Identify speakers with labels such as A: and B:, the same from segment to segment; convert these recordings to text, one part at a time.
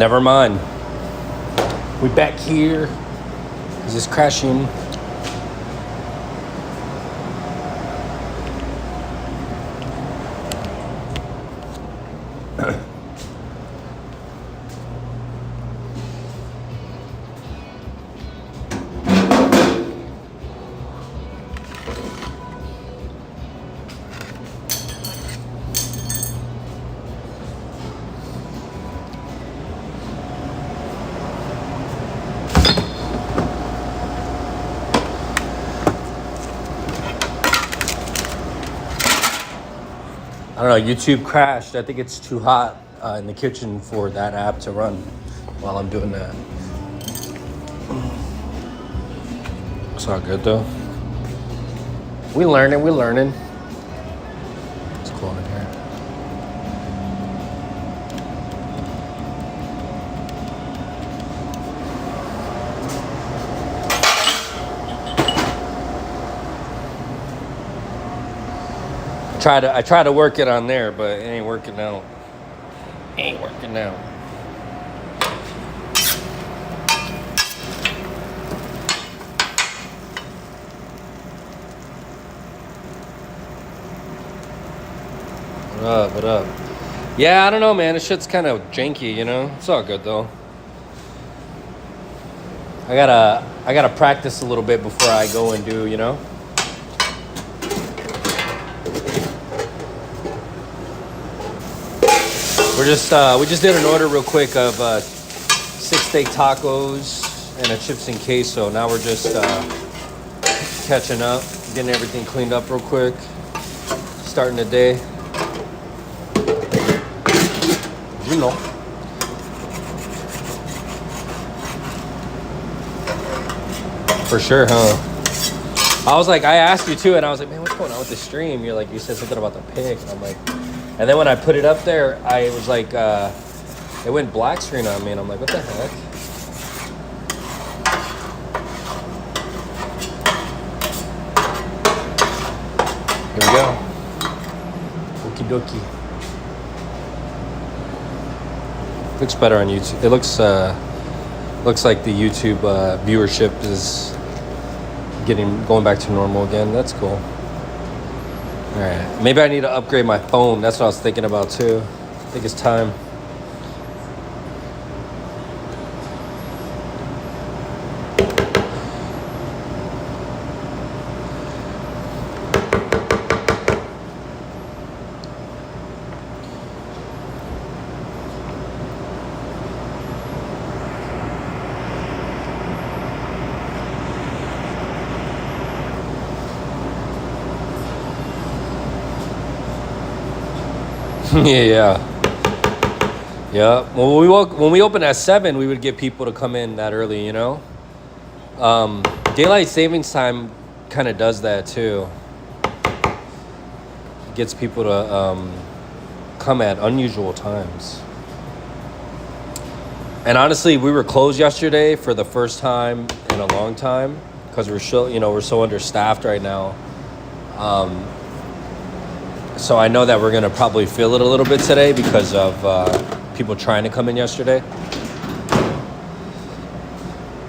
A: Never mind. We back here. Is this crashing? I don't know, YouTube crashed. I think it's too hot in the kitchen for that app to run while I'm doing that. It's all good though. We learning. It's cool in here. I try to work it on there, but it ain't working out. What up? Yeah, I don't know, man. This shit's kind of janky, you know? It's all good, though. I gotta practice a little bit before I go and do, you know? We just did an order real quick of 6 steak tacos and a chips and queso. Now we're just catching up, getting everything cleaned up real quick, starting the day. You know. For sure, huh? I was like, I asked you too, and I was like, man, what's going on with the stream? You're like, you said something about the pig, and I'm like. And then when I put it up there, I was like, it went black screen on me, and I'm like, what the heck? Here we go. Okie dokie. Looks better on YouTube. It looks like the YouTube viewership is going back to normal again. That's cool. All right, maybe I need to upgrade my phone. That's what I was thinking about too. I think it's time. Yeah. Well, when we opened at 7, we would get people to come in that early, you know? Daylight savings time kind of does that too. It gets people to come at unusual times. And honestly, we were closed yesterday for the first time in a long time because we're so understaffed right now. So I know that we're going to probably feel it a little bit today because of people trying to come in yesterday.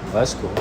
A: Well, that's cool.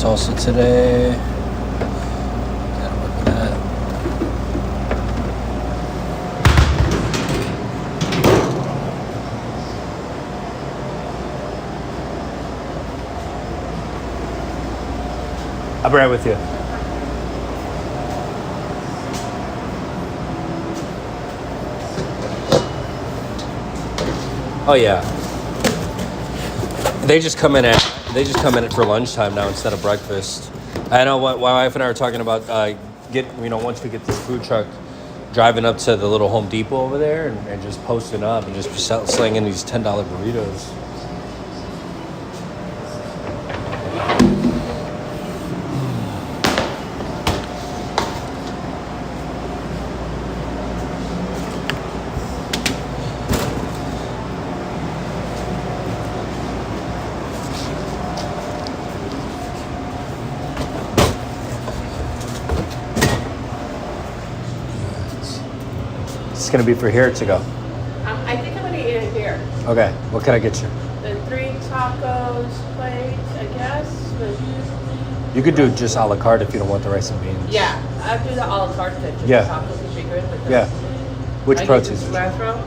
A: salsa today. Gotta work with that. I'll be right with you. Oh yeah. They just come in it for lunchtime now instead of breakfast. I know my wife and I were talking about once we get this food truck, driving up to the little Home Depot over there and just posting up and just slinging these $10 burritos. It's gonna be for here to go.
B: I think I'm gonna eat it here.
A: Okay, what can I get you?
B: The 3 tacos plates, I guess.
A: You could do just a la carte if you don't want the rice and beans.
B: Yeah, I'll do the a la carte then. Just
A: Yeah.
B: the tacos would be good. But
A: Yeah. Which proteins?
B: Cilantro.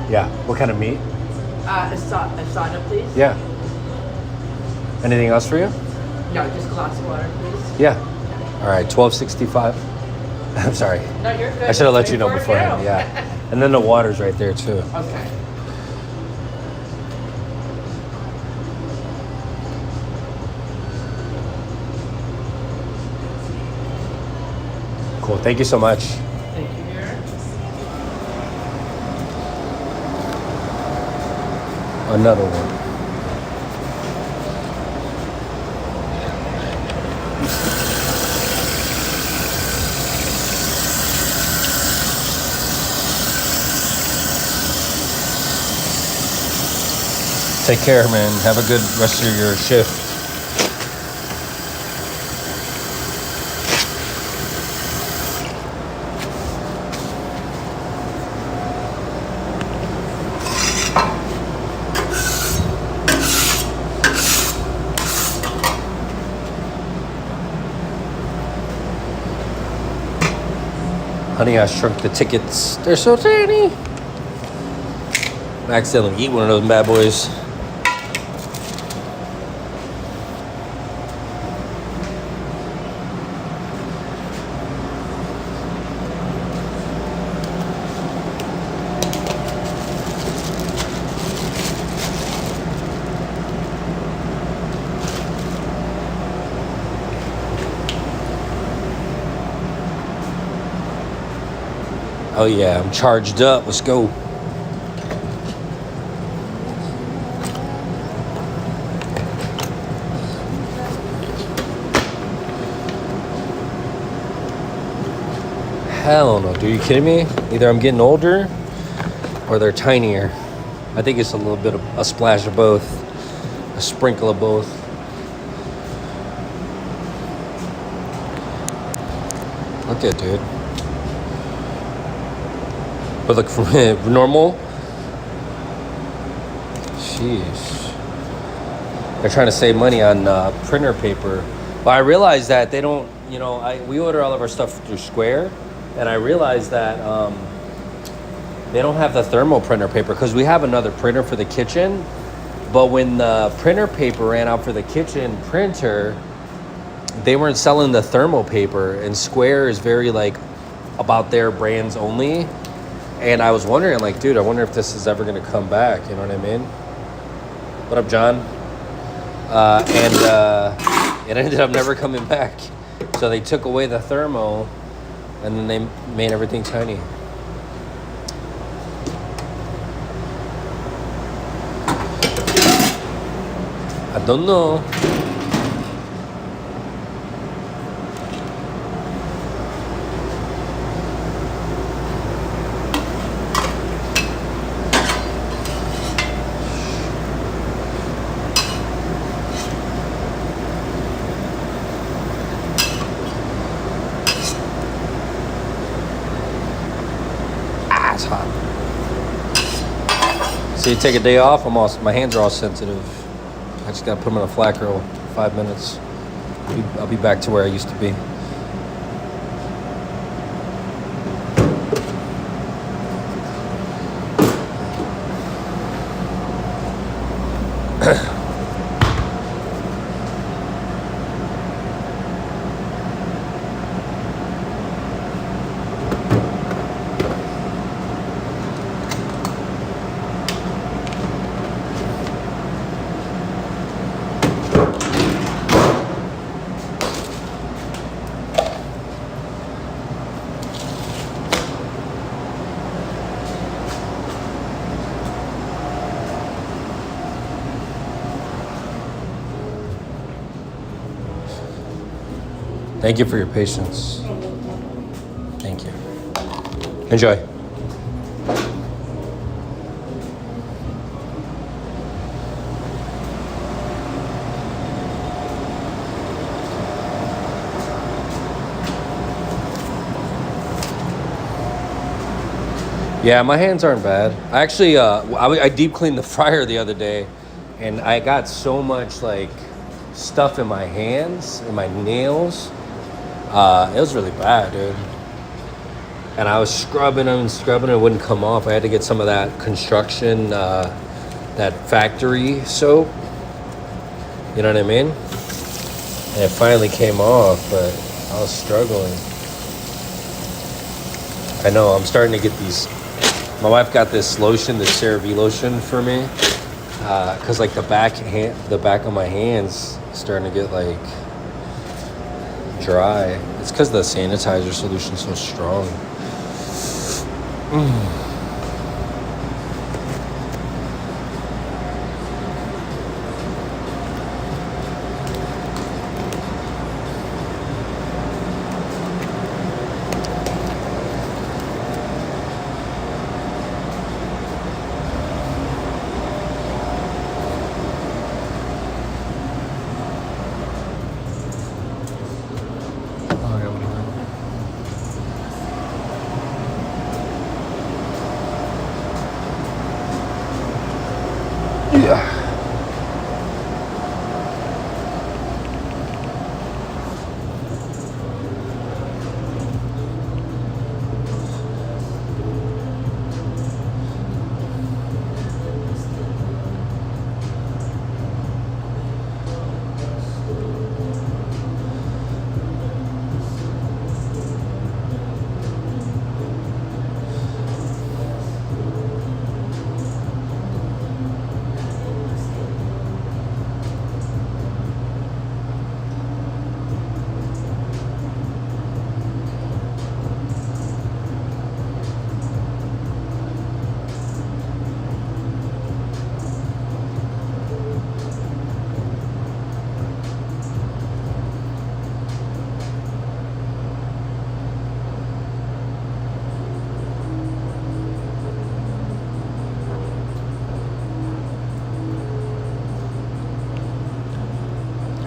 A: Yeah. What kind of meat?
B: Asada, please.
A: Yeah. Anything else for you?
B: No, just a glass of water, please.
A: Yeah. All right, $12.65. I'm sorry.
B: No, you're good.
A: I should have let you know
B: Before
A: beforehand.
B: you.
A: Yeah. And then the water's right there too.
B: Okay.
A: Cool. Thank you so much.
B: Thank you, dear.
A: Another one. Take care, man. Have a good rest of your shift. Honey, I shrunk the tickets. They're so tiny. I accidentally eat one of those bad boys. Oh yeah, I'm charged up. Let's go. Hell no, dude. Are you kidding me? Either I'm getting older or they're tinier. I think it's a little bit of a splash of both. A sprinkle of both. Look at it, dude. But look, from normal. Sheesh. They're trying to save money on printer paper. But I realized that they don't, we order all of our stuff through Square. And I realized that they don't have the thermal printer paper because we have another printer for the kitchen. But when the printer paper ran out for the kitchen printer, they weren't selling the thermal paper. And Square is very about their brands only. And I was wondering, dude, I wonder if this is ever going to come back. You know what I mean? What up, John? It ended up never coming back. So they took away the thermo, and then they made everything tiny. I don't know. It's hot. So you take a day off, my hands are all sensitive. I just gotta put them in a flat grill for 5 minutes. I'll be back to where I used to be. Thank you for your patience. Thank you. Enjoy. Yeah, my hands aren't bad. I actually, I deep cleaned the fryer the other day, and I got so much like stuff in my hands and my nails. It was really bad, dude. And I was scrubbing them and scrubbing it wouldn't come off. I had to get some of that construction, that factory soap. You know what I mean? And it finally came off, but I was struggling. I know, I'm starting to get these. My wife got this lotion, this CeraVe lotion for me. Cause like the back of my hands starting to get like dry. It's because the sanitizer solution's so strong. Yeah.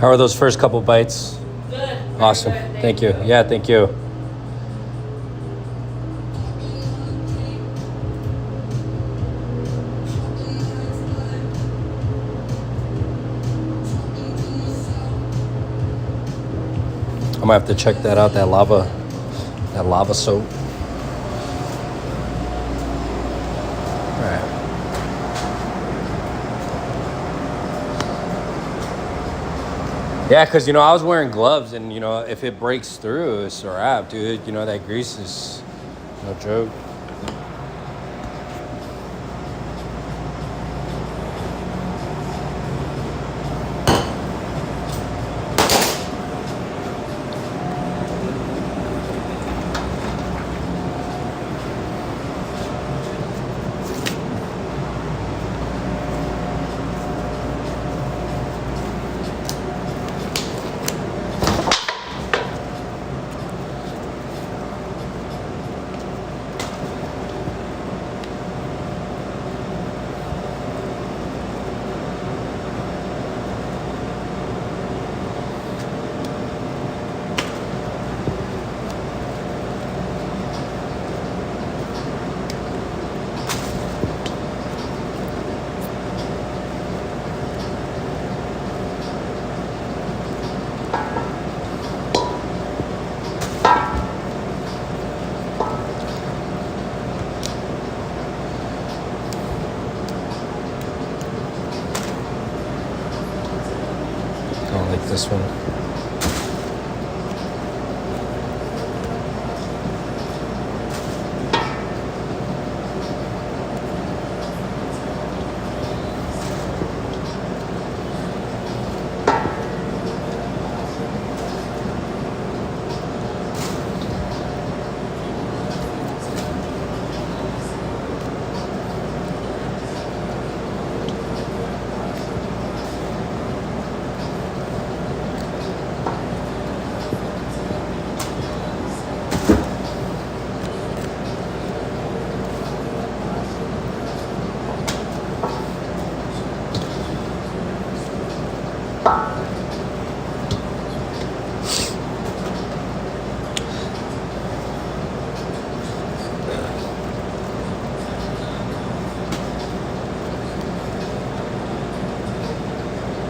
A: How are those first couple bites?
B: Good.
A: Awesome.
B: Very good.
A: Thank you. Yeah, thank you. I might have to check that out, that lava soap. All right. Yeah, because, I was wearing gloves, and, if it breaks through, it's a wrap, dude. That grease is no joke. nice one.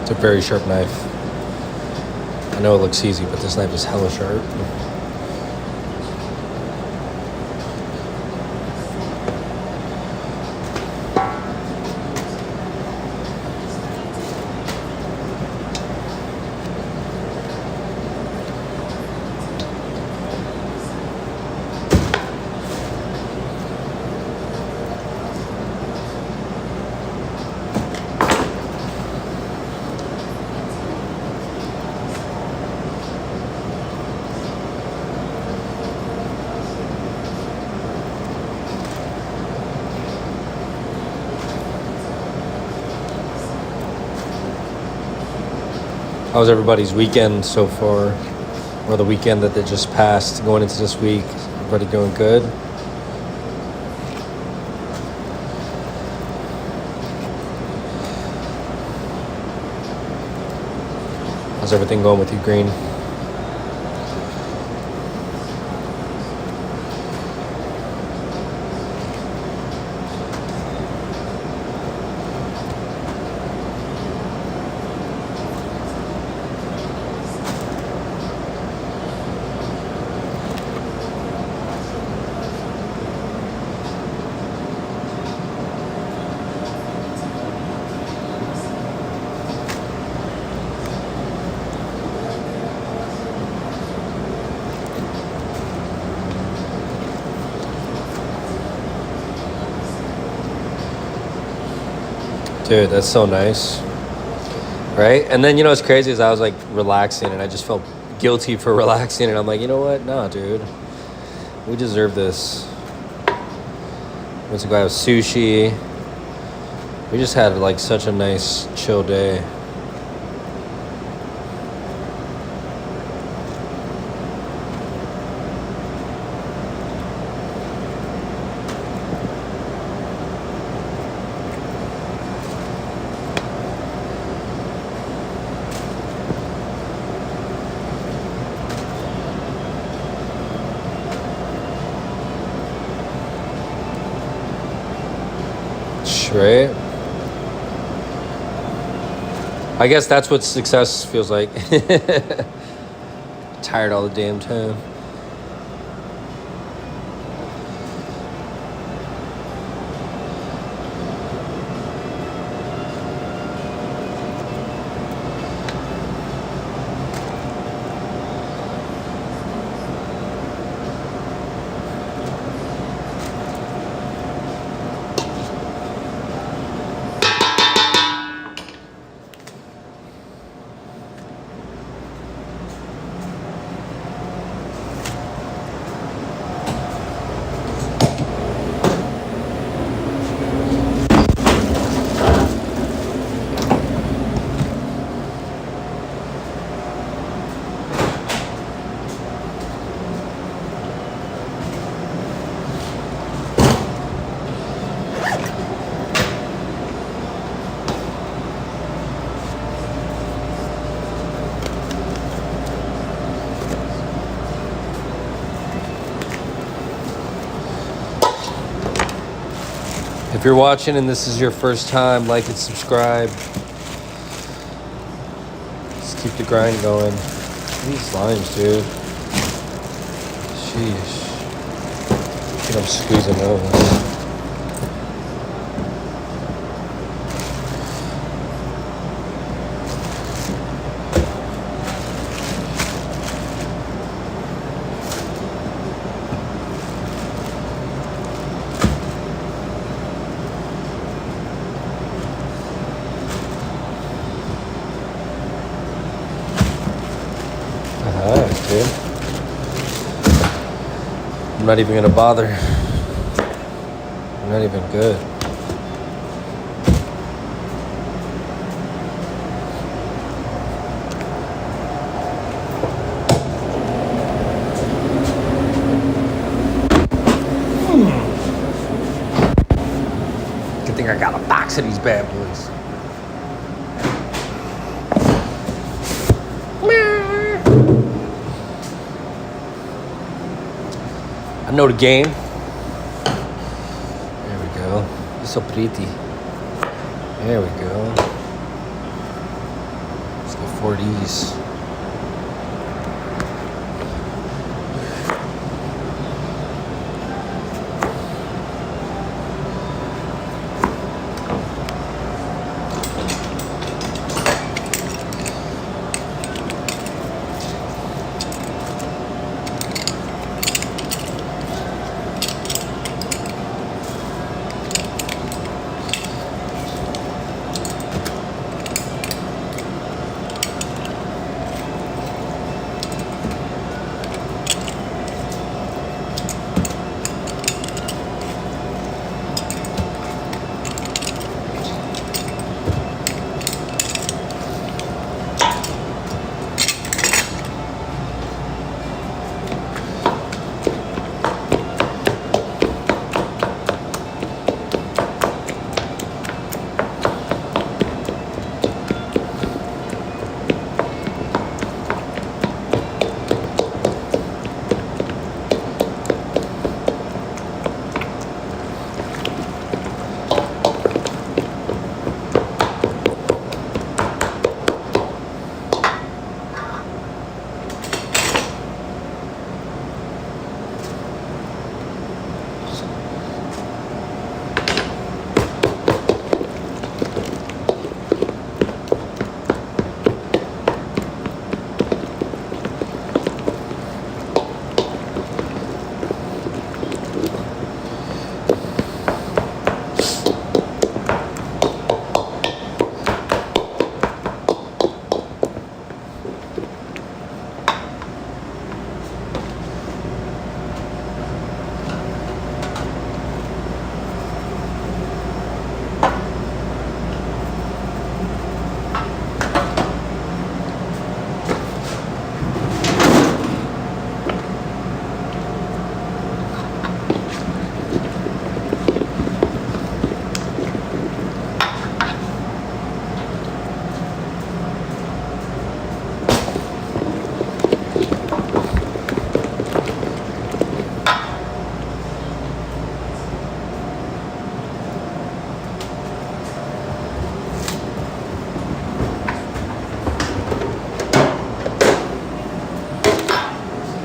A: It's a very sharp knife. I know it looks easy, but this knife is hella sharp. How's everybody's weekend so far? Or the weekend that they just passed, going into this week? Everybody doing good? How's everything going with you, Green? Dude, that's so nice. Right? And then, you know, what's crazy is I was like relaxing and I just felt guilty for relaxing. And I'm like, you know what? Nah, dude. We deserve this. Went to go have sushi. We just had like such a nice chill day. Right? I guess that's what success feels like. Tired all the damn time. If you're watching and this is your first time, like and subscribe. Let's keep the grind going. These limes, dude. Sheesh. I think I'm squeezing those. I'm not even gonna bother. I'm not even good. Good thing I got a box of these bad boys. I know the game. There we go. It's so pretty. There we go. Let's get 4 of these.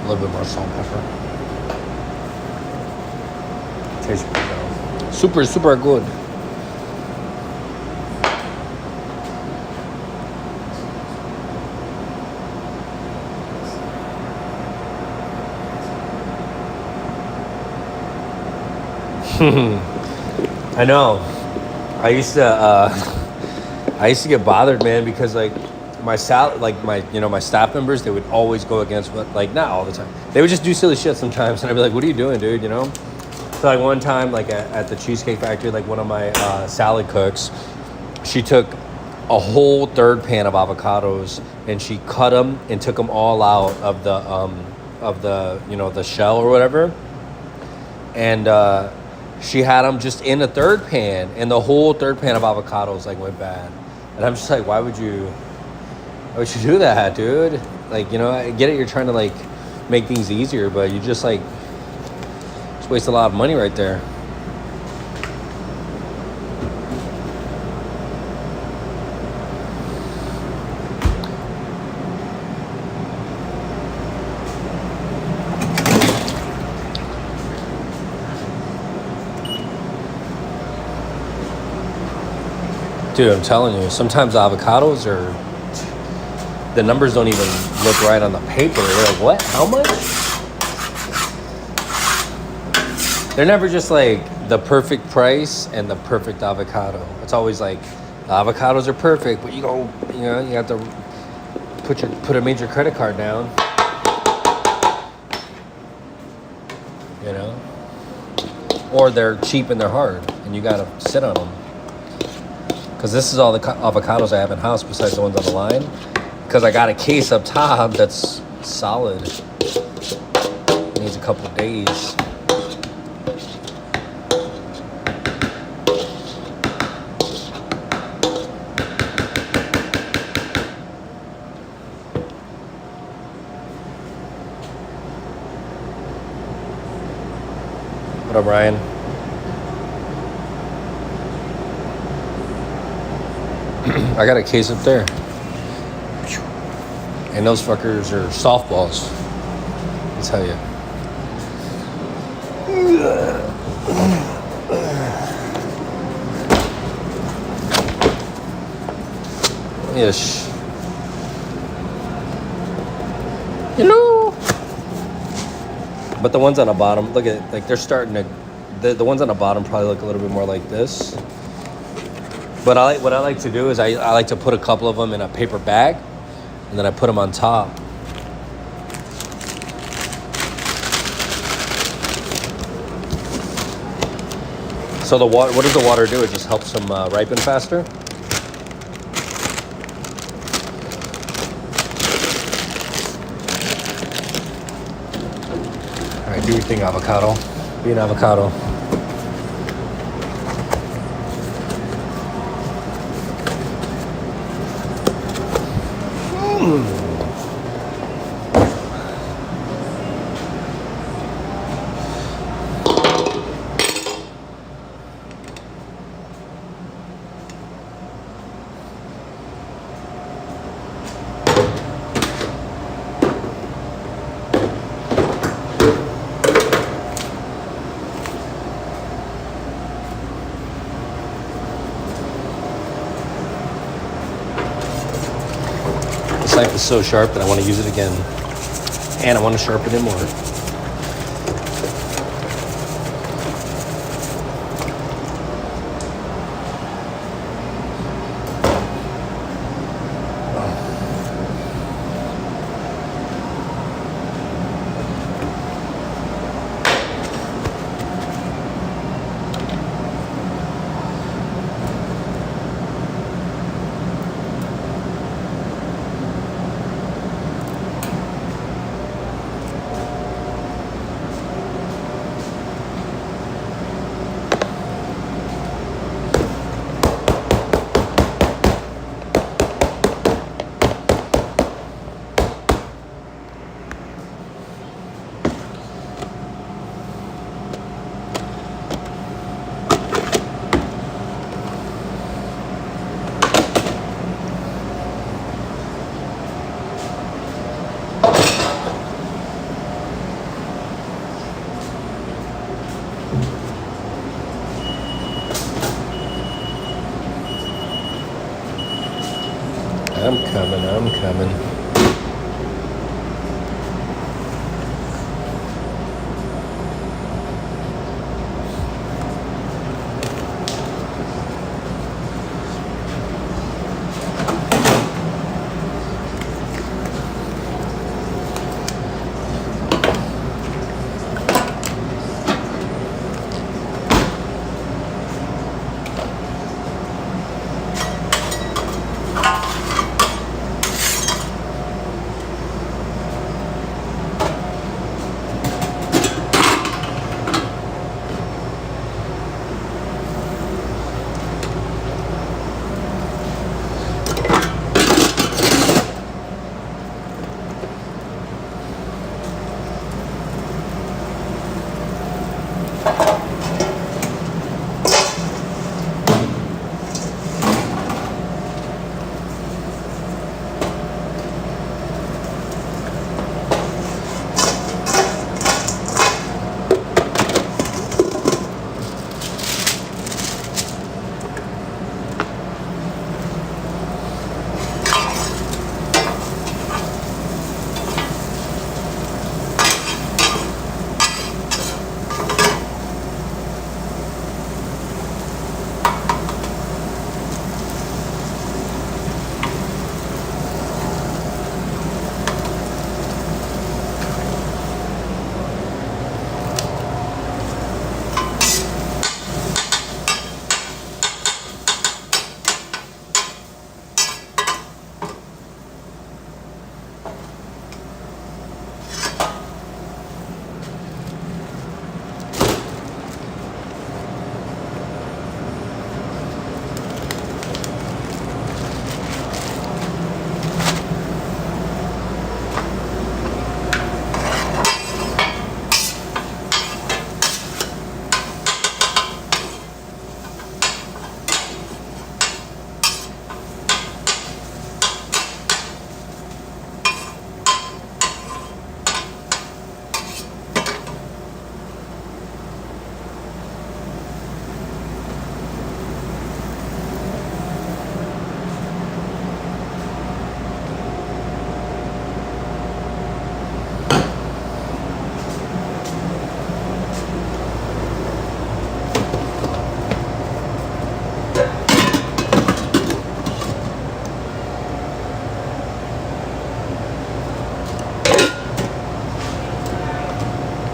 A: A little bit more salt and pepper. Tastes pretty good. Super, super good. I know. I used to get bothered, man, because like my my staff members, they would always go against what, like, not all the time. They would just do silly shit sometimes, and I'd be like, "What are you doing, dude?" You know. So like one time, like at the Cheesecake Factory, like one of my salad cooks, she took a whole third pan of avocados and she cut them and took them all out of the the shell or whatever, and she had them just in a third pan, and the whole third pan of avocados like went bad. And I'm just like, why would you do that, dude? Like, I get it, you're trying to like make things easier, but you just waste a lot of money right there. Dude, I'm telling you, sometimes avocados the numbers don't even look right on the paper. You're like, what? How much? They're never just like the perfect price and the perfect avocado. It's always like the avocados are perfect, but you have to put a major credit card down. or they're cheap and they're hard, and you gotta sit on them. Because this is all the avocados I have in house besides the ones on the line. Because I got a case up top that's solid. It needs a couple of days. What up, Ryan? I got a case up there. And those fuckers are softballs. I'll tell you. Ish. Hello. But the ones on the bottom, look at, like, they're starting to, the ones on the bottom probably look a little bit more like this. But what I like to do is I like to put a couple of them in a paper bag, and then I put them on top. So the water, what does the water do? It just helps them ripen faster. All right, do your thing, avocado. Be an avocado. This knife is so sharp that I want to use it again. And I want to sharpen it more. I'm coming.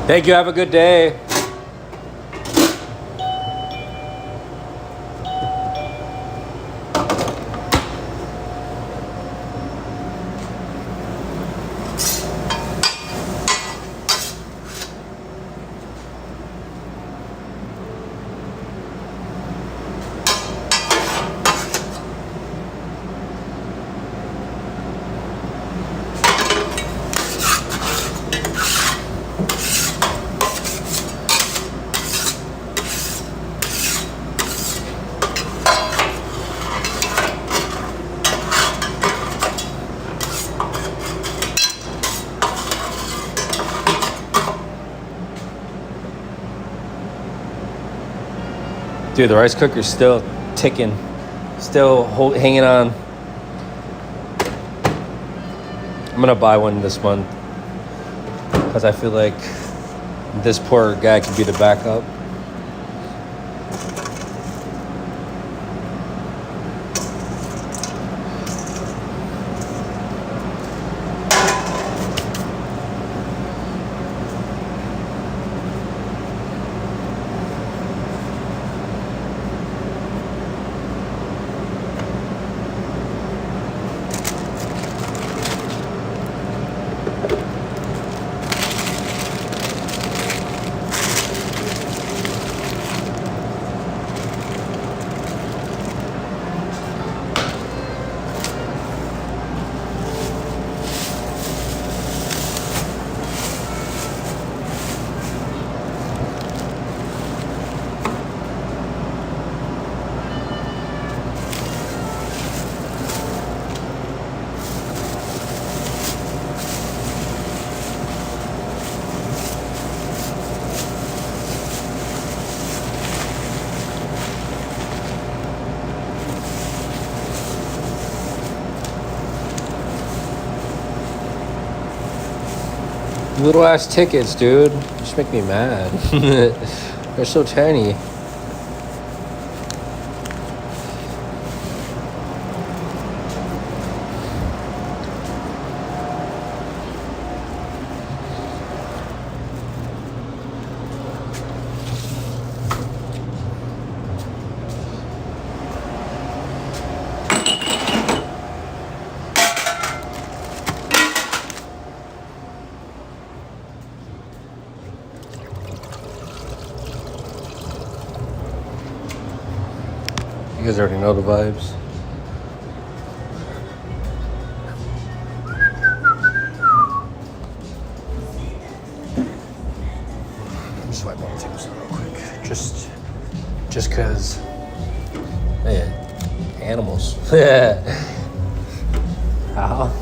A: Thank you. Have a good day. Dude, the rice cooker's still ticking, hanging on. I'm gonna buy one this month because I feel like this poor guy could be the backup. Little ass tickets, dude. Just make me mad. They're so tiny. You guys already know the vibes. Just wipe on the tables real quick. Just cause, man, animals. Ow.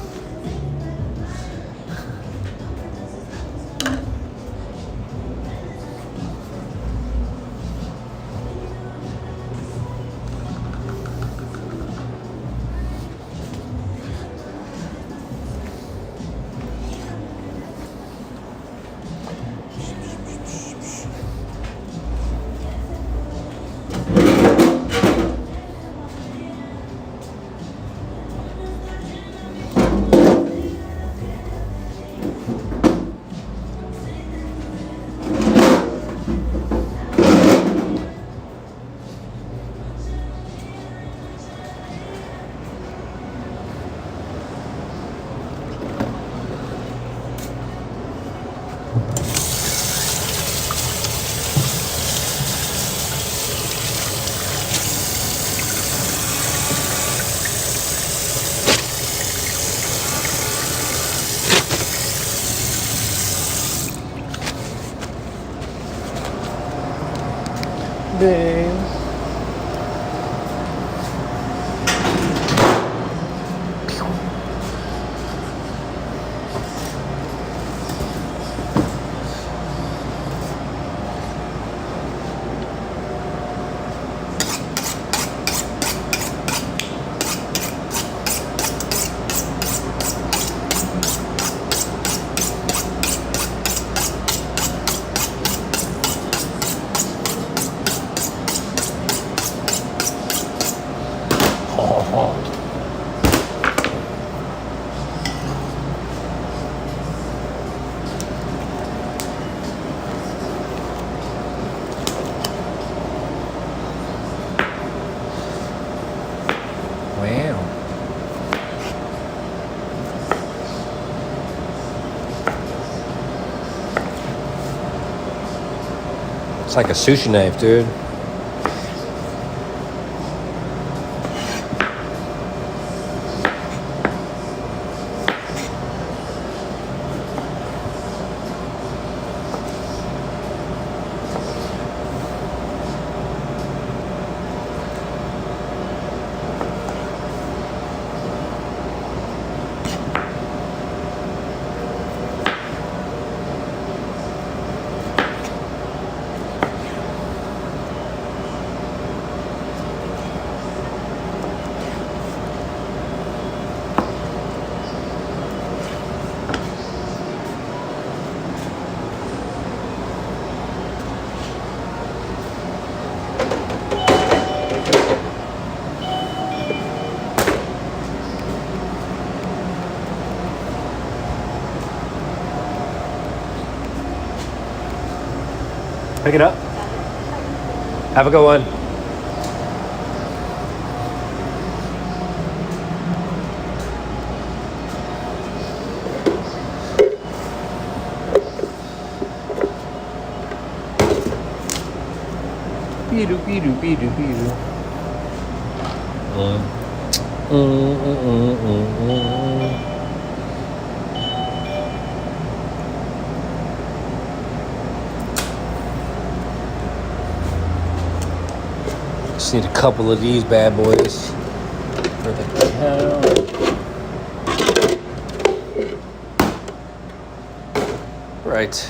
A: Babe. It's like a sushi knife, dude. Pick it up. Have a good one. Beedoo, beedoo, beedoo, beedoo. Just need a couple of these bad boys for the right.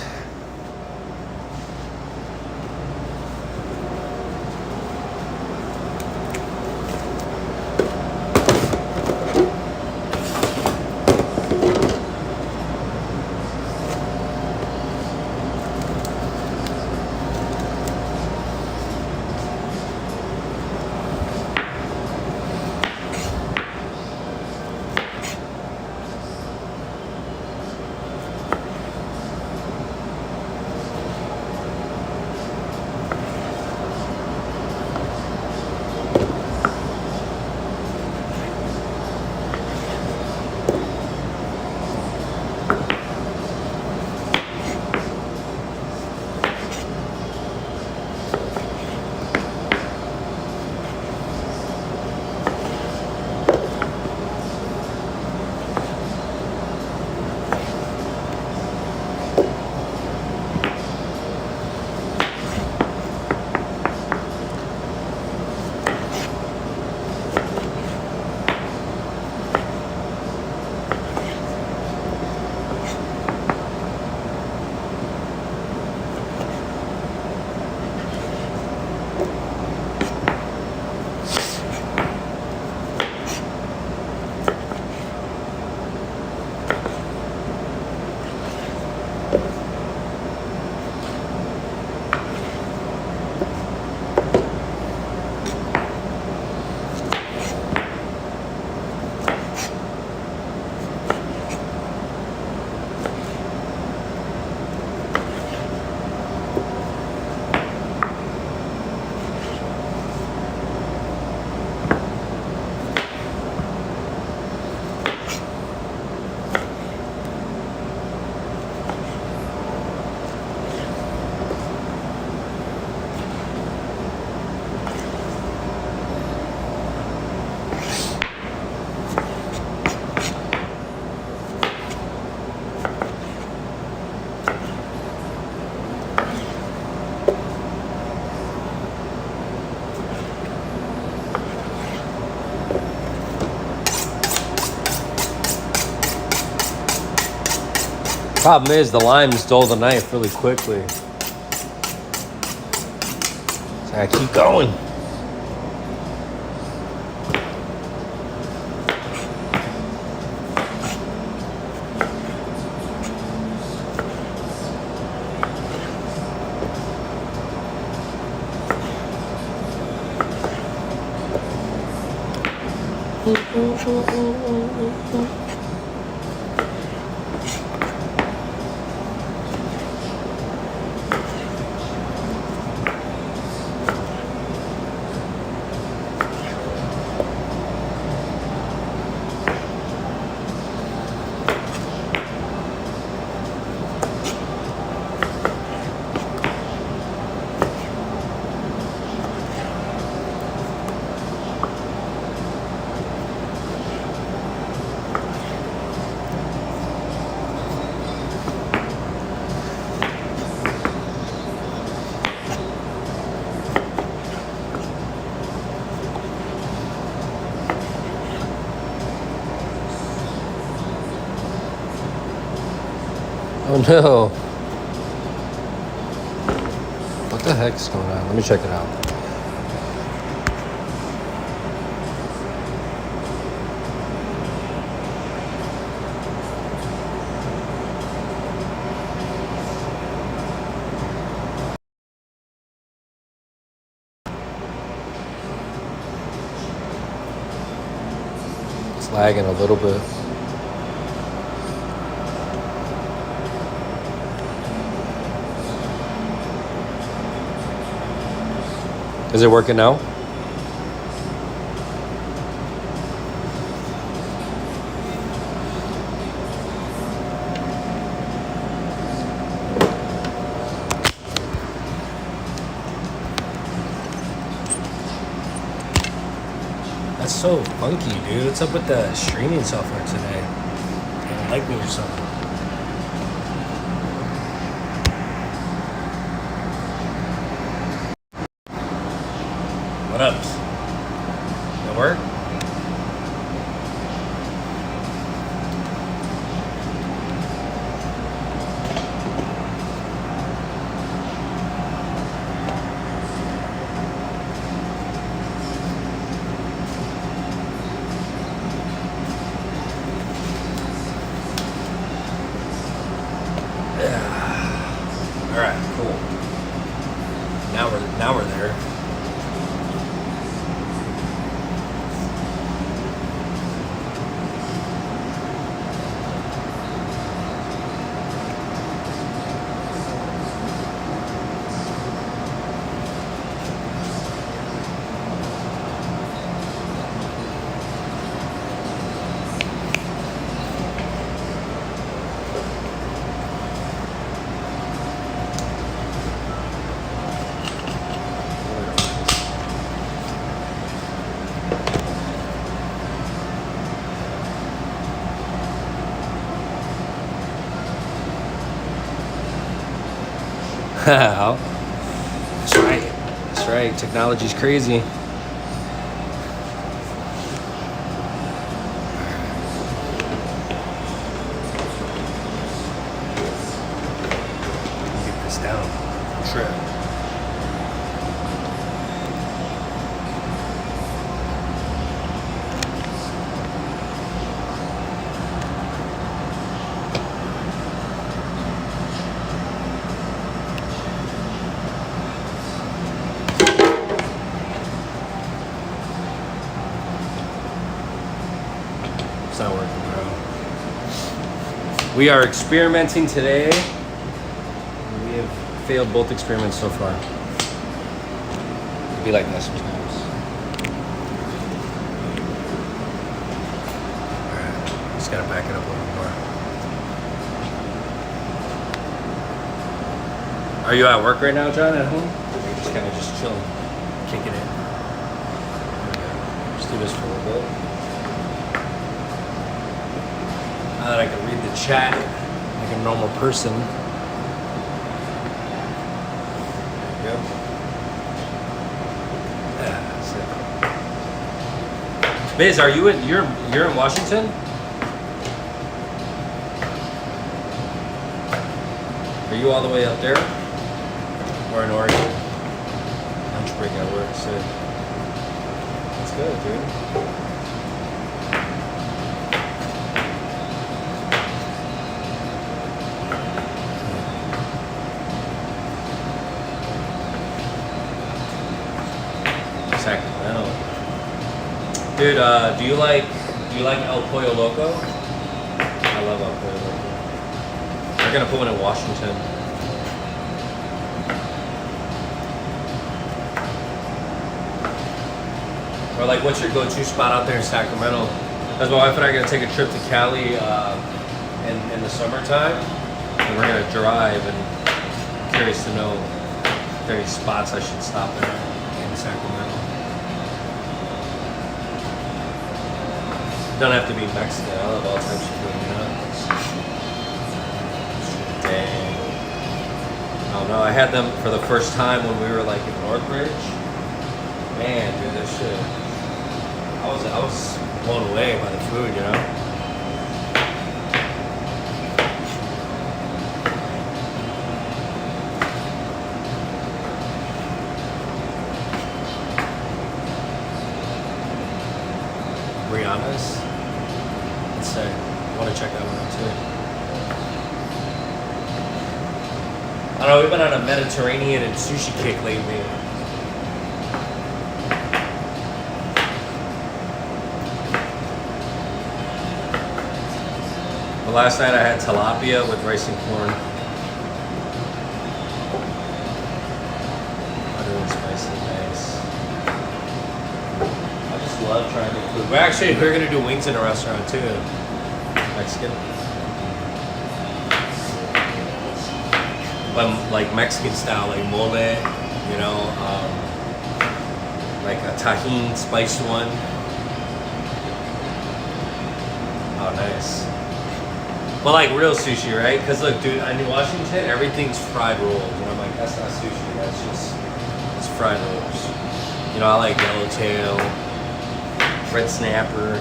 A: Problem is, the limes dull the knife really quickly. So I keep going. Oh no. What the heck's going on? Let me check it out. It's lagging a little bit. Is it working now? That's so funky, dude. What's up with the streaming software today? They don't like me or something. What up? That work? Yeah. All right, cool. Now we're there. That's right. That's right. Technology's crazy. Get this down. Trip. It's not working, bro. We are experimenting today. We have failed both experiments so far. It'd be like that sometimes. Alright, just gotta back it up a little more. Are you at work right now, John, at home? Or are you just kind of just chilling, kicking it? Just do this for a little bit. Now that I can read the chat like a normal person. There you go. Yeah, that's it. Biz, are you you're in Washington? Are you all the way up there? Or in Oregon? Lunch break at work, so that's good, dude. Sacramento. Dude, do you like El Pollo Loco? I love El Pollo Loco. They're gonna put one in Washington. Or like, what's your go-to spot out there in Sacramento? Because my wife and I are gonna take a trip to Cali in the summertime, and we're gonna drive. And I'm curious to know if there are any spots I should stop at in Sacramento. Don't have to be Mexican. I love all types of food, you know? Dang. I don't know. I had them for the first time when we were like in Northridge. Man, dude, this shit. I was blown away by the food, you know? nice. Let's say, I want to check that one out too. I don't know, we've been on a Mediterranean and sushi kick lately. But last night I had tilapia with rice and corn. Butter and spicy, nice. I just love trying new food. We're gonna do wings in a restaurant too. Mexican. But like Mexican style, like mole, you know, like a tajin spiced one. Oh, nice. But like real sushi, right? Because look, dude, in Washington, everything's fried rolls. And I'm like, that's not sushi. That's just, it's fried rolls. You know, I like yellowtail, red snapper.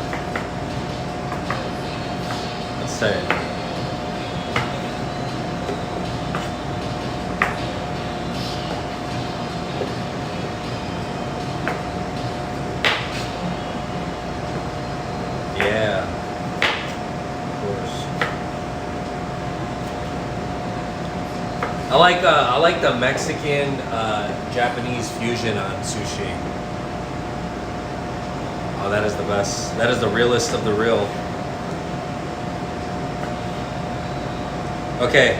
A: Let's say it. Yeah, of course. I like the Mexican Japanese fusion on sushi. Oh, that is the best. That is the realest of the real. Okay,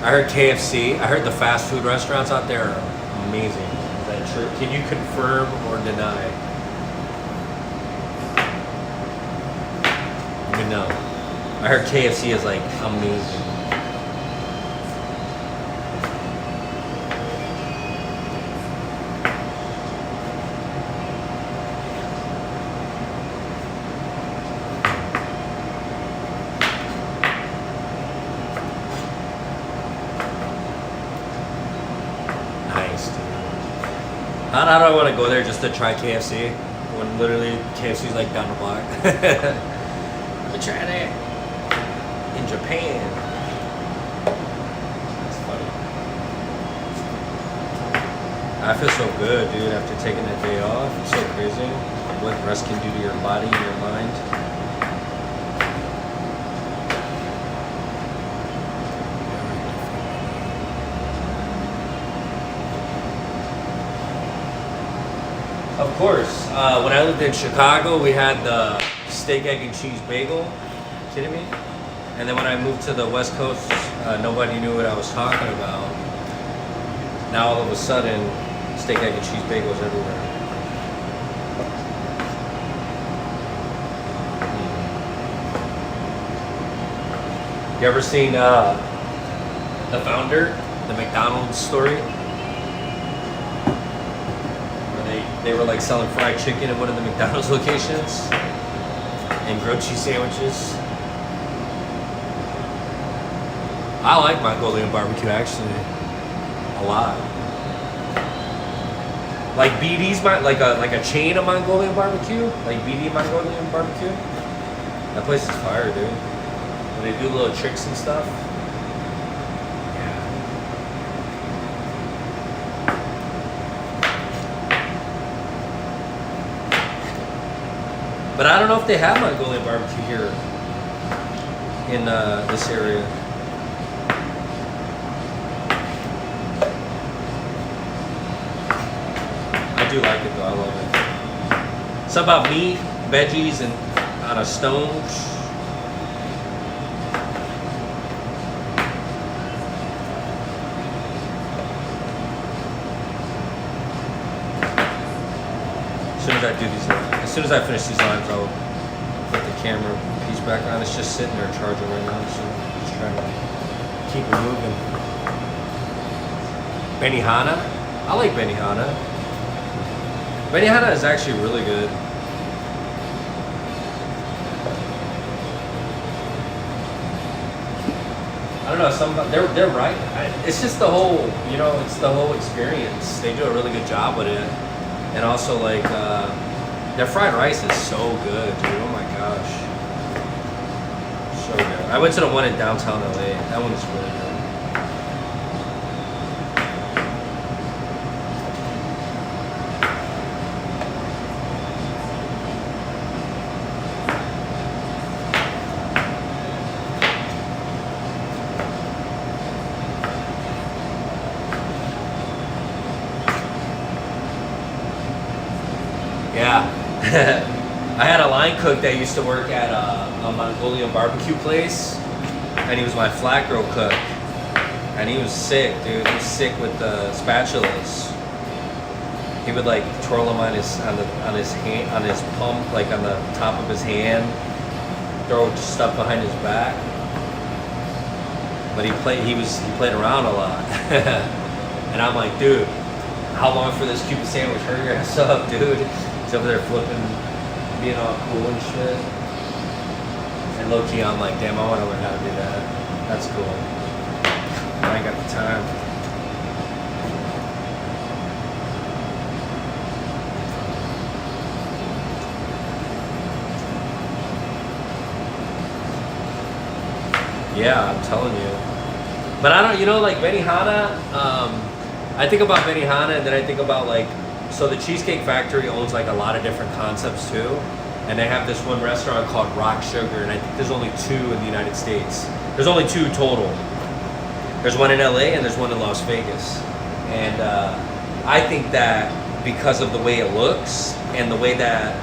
A: I heard KFC. I heard the fast food restaurants out there are amazing. Is that true? Can you confirm or deny? No. I heard KFC is like amazing. Nice, dude. How do I want to go there just to try KFC when literally KFC's like down the block? Try that in Japan. That's funny. I feel so good, dude, after taking that day off. It's so crazy what rest can do to your body and your mind. Of course, when I lived in Chicago, we had the steak, egg, and cheese bagel. Kidding me? And then when I moved to the West Coast, nobody knew what I was talking about. Now all of a sudden, steak, egg, and cheese bagels everywhere. You ever seen the founder, the McDonald's story? Where they were like selling fried chicken at one of the McDonald's locations? And grilled cheese sandwiches. I like Mongolian barbecue actually a lot. Like BD's like a chain of Mongolian barbecue, like BD Mongolian barbecue. That place is fire, dude. When they do little tricks and stuff. Yeah. But I don't know if they have Mongolian barbecue here in this area. I do like it though, I love it. It's about meat, veggies, and on a stone. As soon as I finish these lines, I'll put the camera piece back on. It's just sitting there charging right now, so I'm just trying to keep it moving. Benihana? I like Benihana. Benihana is actually really good. I don't know, they're right. It's just the whole, it's the whole experience. They do a really good job with it. And also, like, their fried rice is so good, dude. Oh my gosh. So good. I went to the one in downtown LA. That one is really good. I had a line cook that used to work at a Mongolian barbecue place, and he was my flat grill cook. And he was sick, dude. He was sick with the spatulas. He would like twirl them on his hand, on his pump, like on the top of his hand. Throw stuff behind his back. But he played around a lot. And I'm like, dude, how long for this Cuban sandwich? Hurry your ass up, dude. He's over there flipping, being all cool and shit. And low key, I'm like, damn, I want to learn how to do that. That's cool. I ain't got the time. Yeah, I'm telling you. But I don't, like Benihana, I think about Benihana and then I think about like, so the Cheesecake Factory owns like a lot of different concepts too. And they have this one restaurant called Rock Sugar, and I think there's only 2 in the United States. There's only 2 total. There's one in LA and there's one in Las Vegas. And I think that because of the way it looks and the way that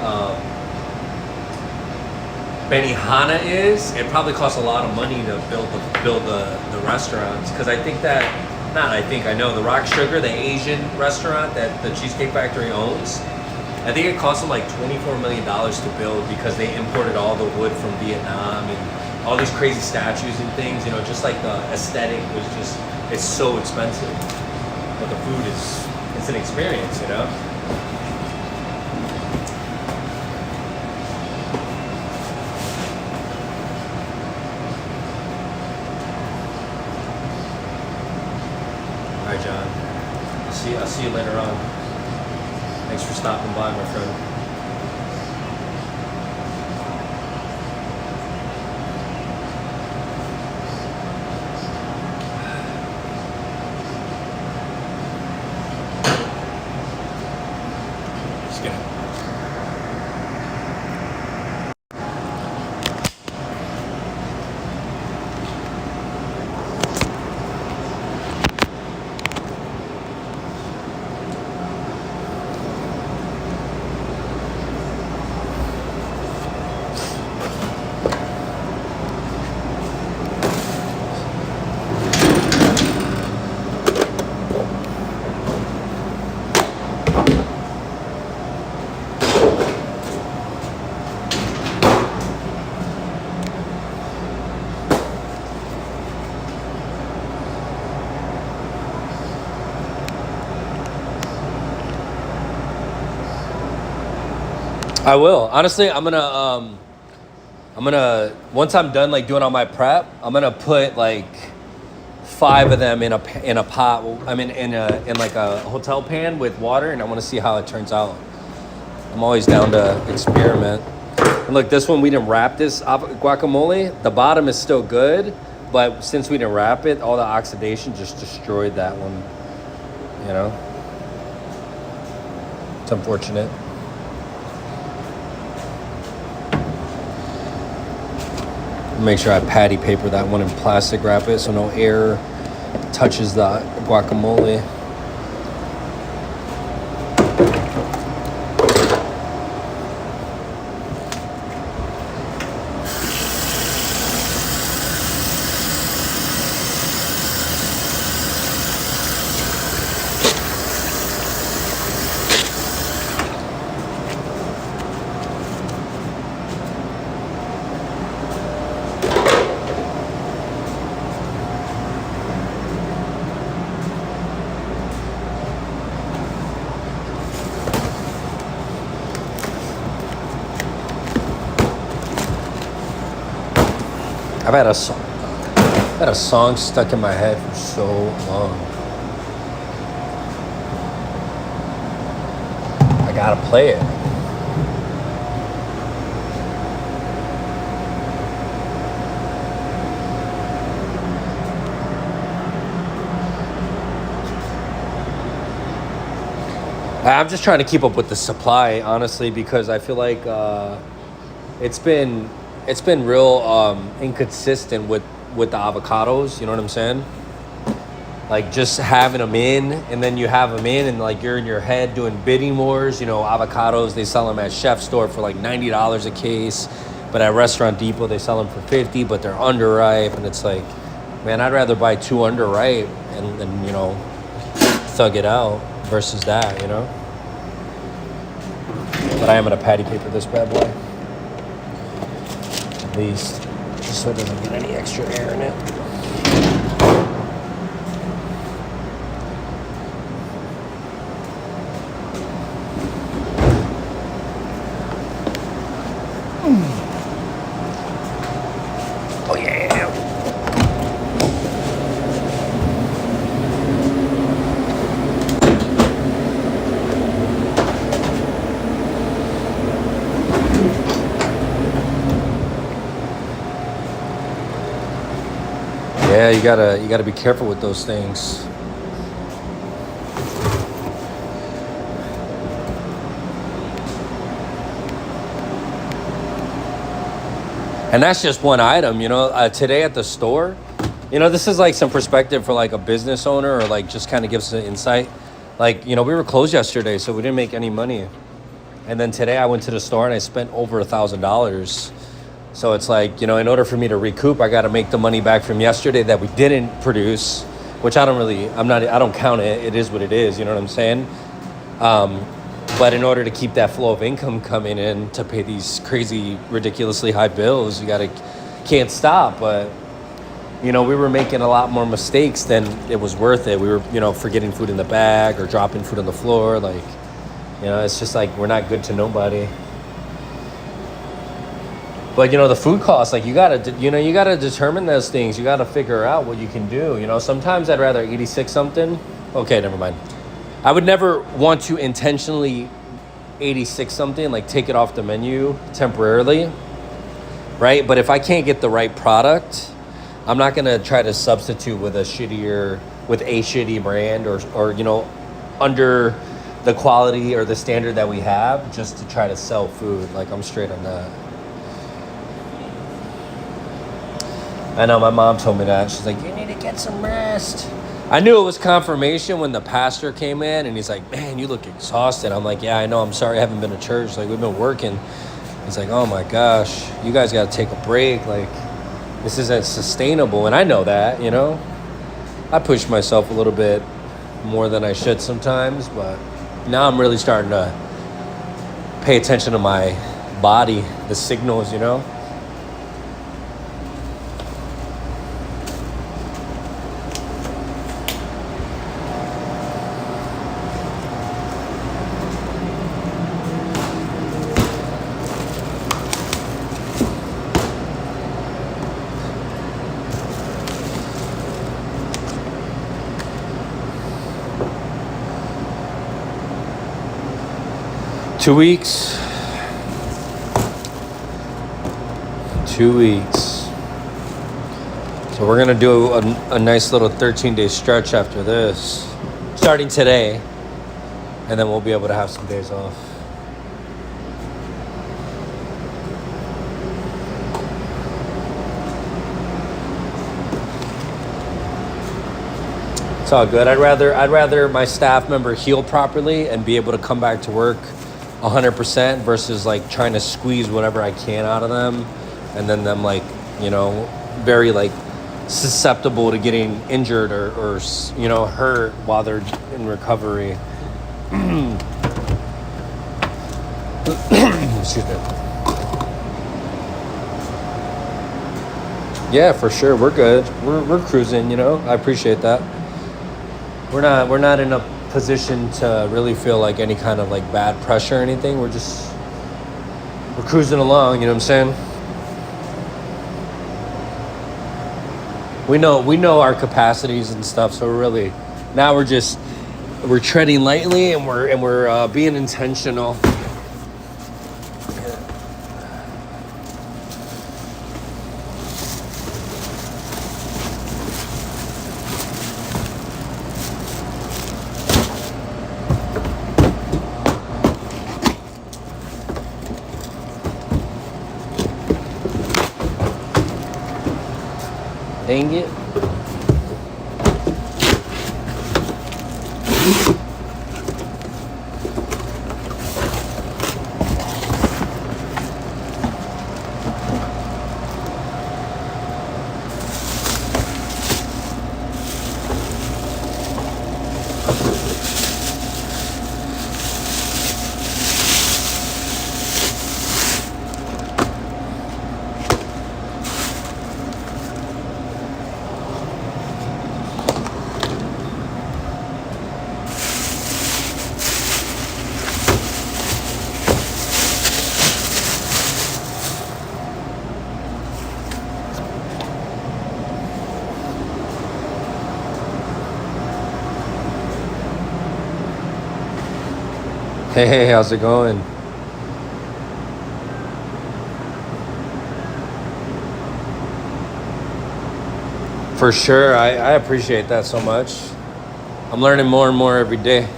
A: Benihana is, it probably costs a lot of money to build the restaurants. Because I think that, I know the Rock Sugar, the Asian restaurant that the Cheesecake Factory owns, I think it cost them like $24 million to build because they imported all the wood from Vietnam and all these crazy statues and things, just like the aesthetic was just, it's so expensive. But the food it's an experience, All right, John. I'll see you later on. Thanks for stopping by, my friend. Just kidding. I will. Honestly, I'm gonna once I'm done like doing all my prep, I'm gonna put like 5 of them in a pot. I mean, in like a hotel pan with water, and I want to see how it turns out. I'm always down to experiment. And look, this one we didn't wrap this guacamole. The bottom is still good, but since we didn't wrap it, all the oxidation just destroyed that one. It's unfortunate. Make sure I patty paper that one and plastic wrap it so no air touches the guacamole. I've had a song stuck in my head for so long. I gotta play it. I'm just trying to keep up with the supply, honestly, because I feel like it's been real inconsistent with the avocados. You know what I'm saying? like just having them in, and then you have them in, and like you're in your head doing bidding wars. You know, avocados, they sell them at Chef Store for like $90 a case, but at Restaurant Depot they sell them for $50, but they're underripe, and it's like, man, I'd rather buy 2 underripe and you know, thug it out versus that, you know. But I am gonna patty paper this bad boy, at least, just so it doesn't get any extra air in it. Oh yeah. Yeah, you gotta be careful with those things. And that's just one item, you know. Today at the store, you know, this is like some perspective for like a business owner, or like just kind of gives an insight. Like, you know, we were closed yesterday, so we didn't make any money. And then today I went to the store and I spent over $1,000. So it's like, you know, in order for me to recoup, I got to make the money back from yesterday that we didn't produce, which I don't count it. It is what it is. You know what I'm saying? But in order to keep that flow of income coming in to pay these crazy, ridiculously high bills, can't stop. But, you know, we were making a lot more mistakes than it was worth it. We were, you know, forgetting food in the bag or dropping food on the floor. Like, you know, it's just like, we're not good to nobody. But, you know, the food costs, like, you got to determine those things. You got to figure out what you can do. You know, sometimes I'd rather 86 something. Okay, never mind. I would never want to intentionally 86 something, like take it off the menu temporarily, right? But if I can't get the right product, I'm not going to try to substitute with a shitty brand or, you know, under the quality or the standard that we have just to try to sell food. Like, I'm straight on that. I know my mom told me that. She's like, you need to get some rest. I knew it was confirmation when the pastor came in and he's like, man, you look exhausted. I'm like, yeah, I know. I'm sorry I haven't been to church. Like, we've been working. He's like, oh my gosh, you guys got to take a break. Like, this isn't sustainable. And I know that, you know. I push myself a little bit more than I should sometimes, but now I'm really starting to pay attention to my body, the signals, you know. Two weeks. So we're going to do a nice little 13-day stretch after this, starting today, and then we'll be able to have some days off. It's all good. I'd rather my staff member heal properly and be able to come back to work 100% versus like trying to squeeze whatever I can out of them, and then them like, you know, very like susceptible to getting injured or you know, hurt while they're in recovery. Excuse me. Yeah, for sure. We're good. We're cruising, you know. I appreciate that. We're not in a position to really feel like any kind of like bad pressure or anything. We're cruising along, you know what I'm saying? We know our capacities and stuff, so we're treading lightly and we're being intentional. Dang it. Hey, how's it going? For sure, I appreciate that so much. I'm learning more and more every day.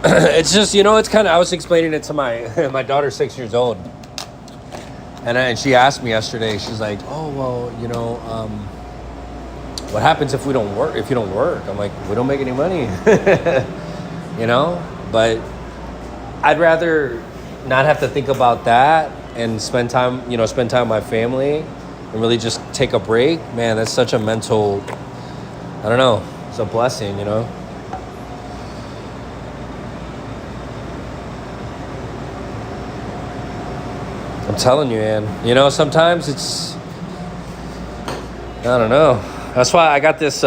A: It's just, it's kind of, I was explaining it to my my daughter's 6 years old. And she asked me yesterday, she's like, oh, well, what happens if you don't work? I'm like, we don't make any money, but I'd rather not have to think about that and spend time with my family and really just take a break. Man, that's such a mental, I don't know, it's a blessing, I'm telling you, man, sometimes it's, I don't know. That's why I got this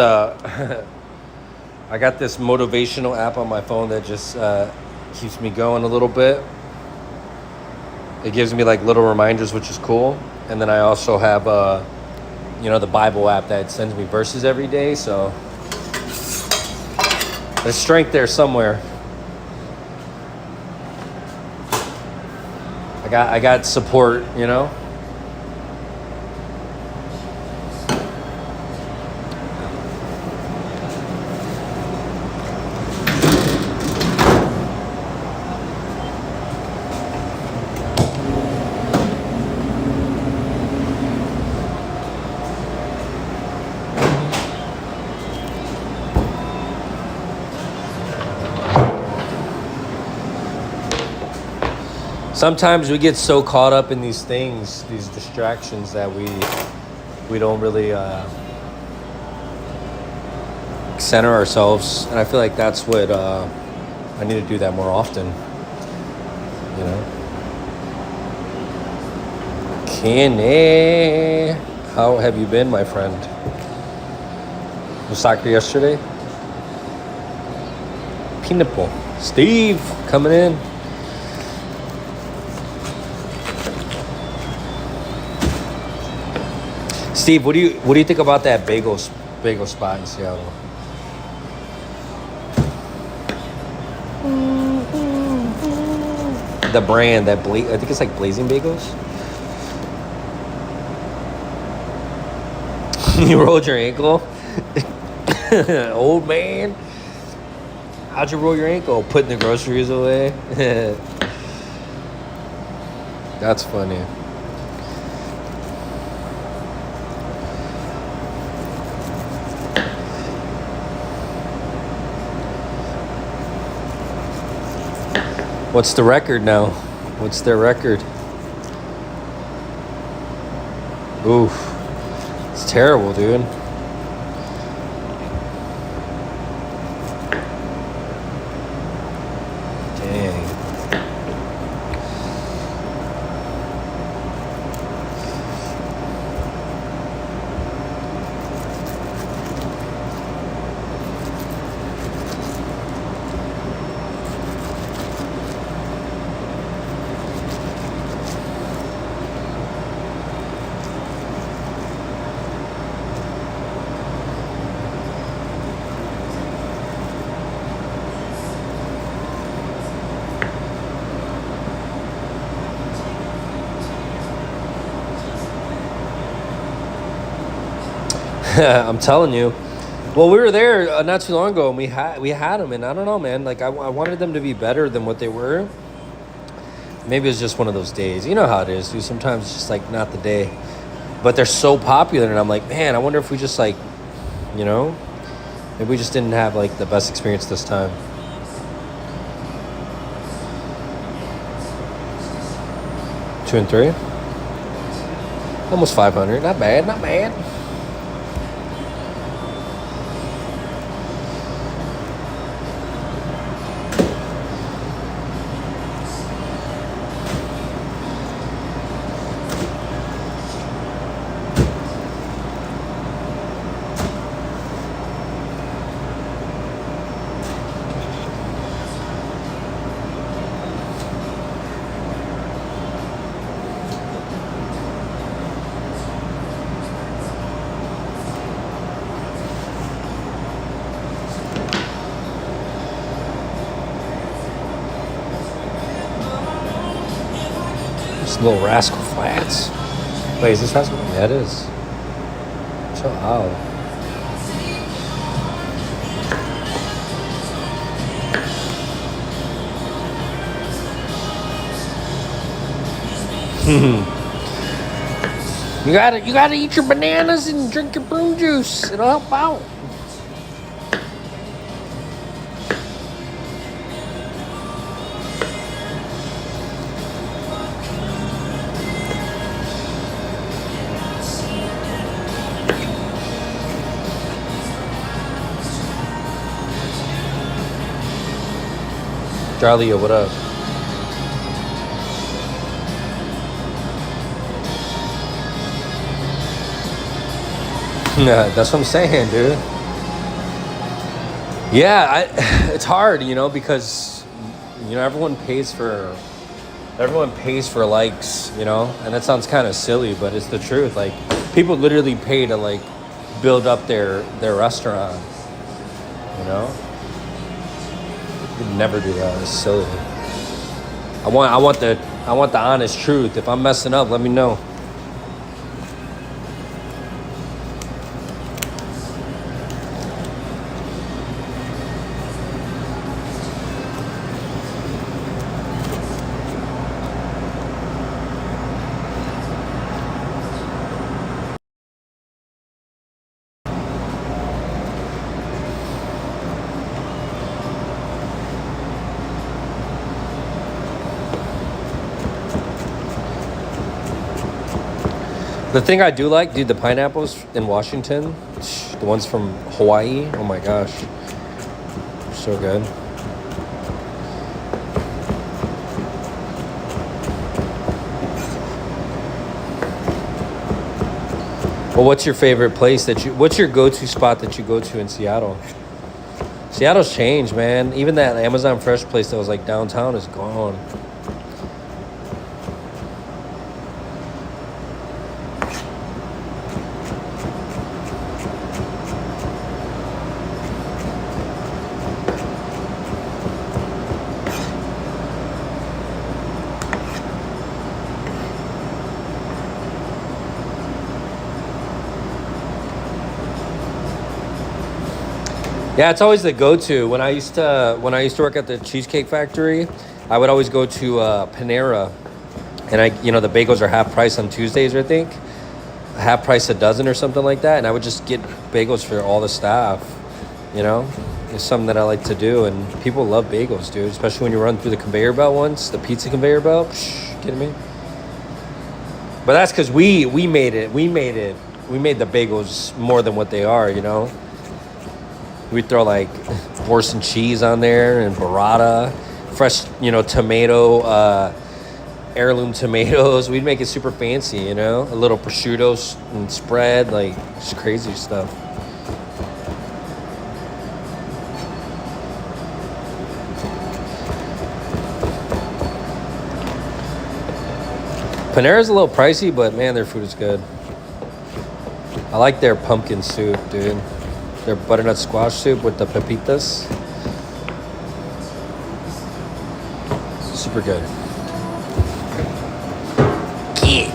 A: motivational app on my phone that just keeps me going a little bit. It gives me like little reminders, which is cool. And then I also have the Bible app that sends me verses every day. So there's strength there somewhere. I got support, Sometimes we get so caught up in these things, these distractions, that we don't really center ourselves. And I feel like that's what I need to do that more often. Kenny, how have you been, my friend? Was soccer yesterday? Pineapple. Steve coming in. Steve, what do you think about that bagel spot in Seattle? The brand I think it's like Blazing Bagels. You rolled your ankle? Old man. How'd you roll your ankle? Putting the groceries away? That's funny. What's the record now? What's their record? Oof. It's terrible, dude. Dang. I'm telling you. Well, we were there not too long ago, and we had them, and I don't know, man. Like I wanted them to be better than what they were. Maybe it's just one of those days. You know how it is, dude. Sometimes it's just like not the day. But they're so popular, and I'm like, man, I wonder if we just maybe we just didn't have like the best experience this time. Two and three. Almost 500. Not bad. Not bad. It's Little Rascal Flats. Wait, is this Rascal? Yeah, it is. Chill out. You gotta eat your bananas and drink your prune juice. It'll help out. Charlie, what up? Yeah, that's what I'm saying, dude. Yeah, it's hard, because everyone pays for likes, and that sounds kind of silly, but it's the truth. Like, people literally pay to like build up their restaurant, You'd never do that. It's silly. I want the honest truth. If I'm messing up, let me know. The thing I do like, dude, the pineapples in Washington, the ones from Hawaii, oh my gosh, so good. Well, what's your favorite place what's your go-to spot that you go to in Seattle? Seattle's changed, man. Even that Amazon Fresh place that was like downtown is gone. Yeah, it's always the go-to. When I used to work at the Cheesecake Factory, I would always go to Panera, and the bagels are half price on Tuesdays, I think, half price a dozen or something like that, and I would just get bagels for all the staff. It's something that I like to do, and people love bagels, dude. Especially when you run through the conveyor belt once, the pizza conveyor belt. Kidding me? But that's because we made it. We made the bagels more than what they are, We throw like horse and cheese on there and burrata, fresh, tomato, heirloom tomatoes. We'd make it super fancy, a little prosciutto and spread, like just crazy stuff. Panera's a little pricey, but man, their food is good. I like their pumpkin soup, dude. Their butternut squash soup with the pepitas. Super good. Get.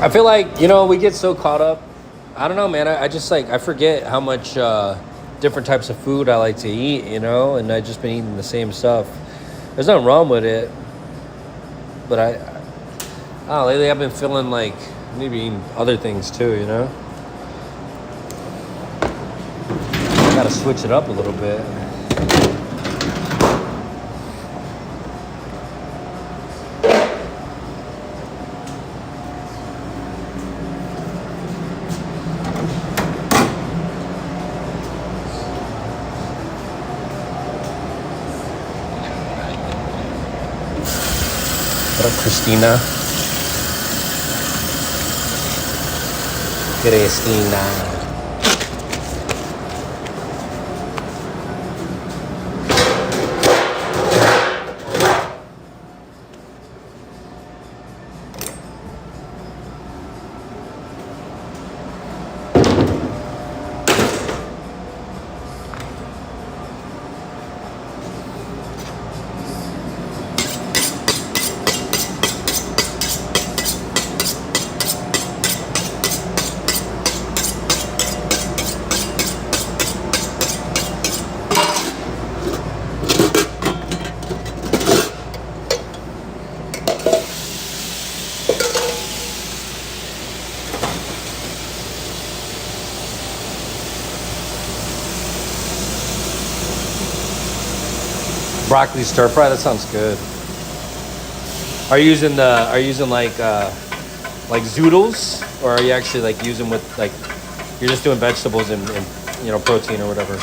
A: I feel like, we get so caught up. I don't know, man. I just I forget how much different types of food I like to eat, and I've just been eating the same stuff. There's nothing wrong with it. But I don't know, lately I've been feeling like maybe eating other things too, I gotta switch it up a little bit. What up, Christina? Christina. Broccoli stir fry. That sounds good. Are you using like zoodles, or are you actually like using with like you're just doing vegetables and protein or whatever?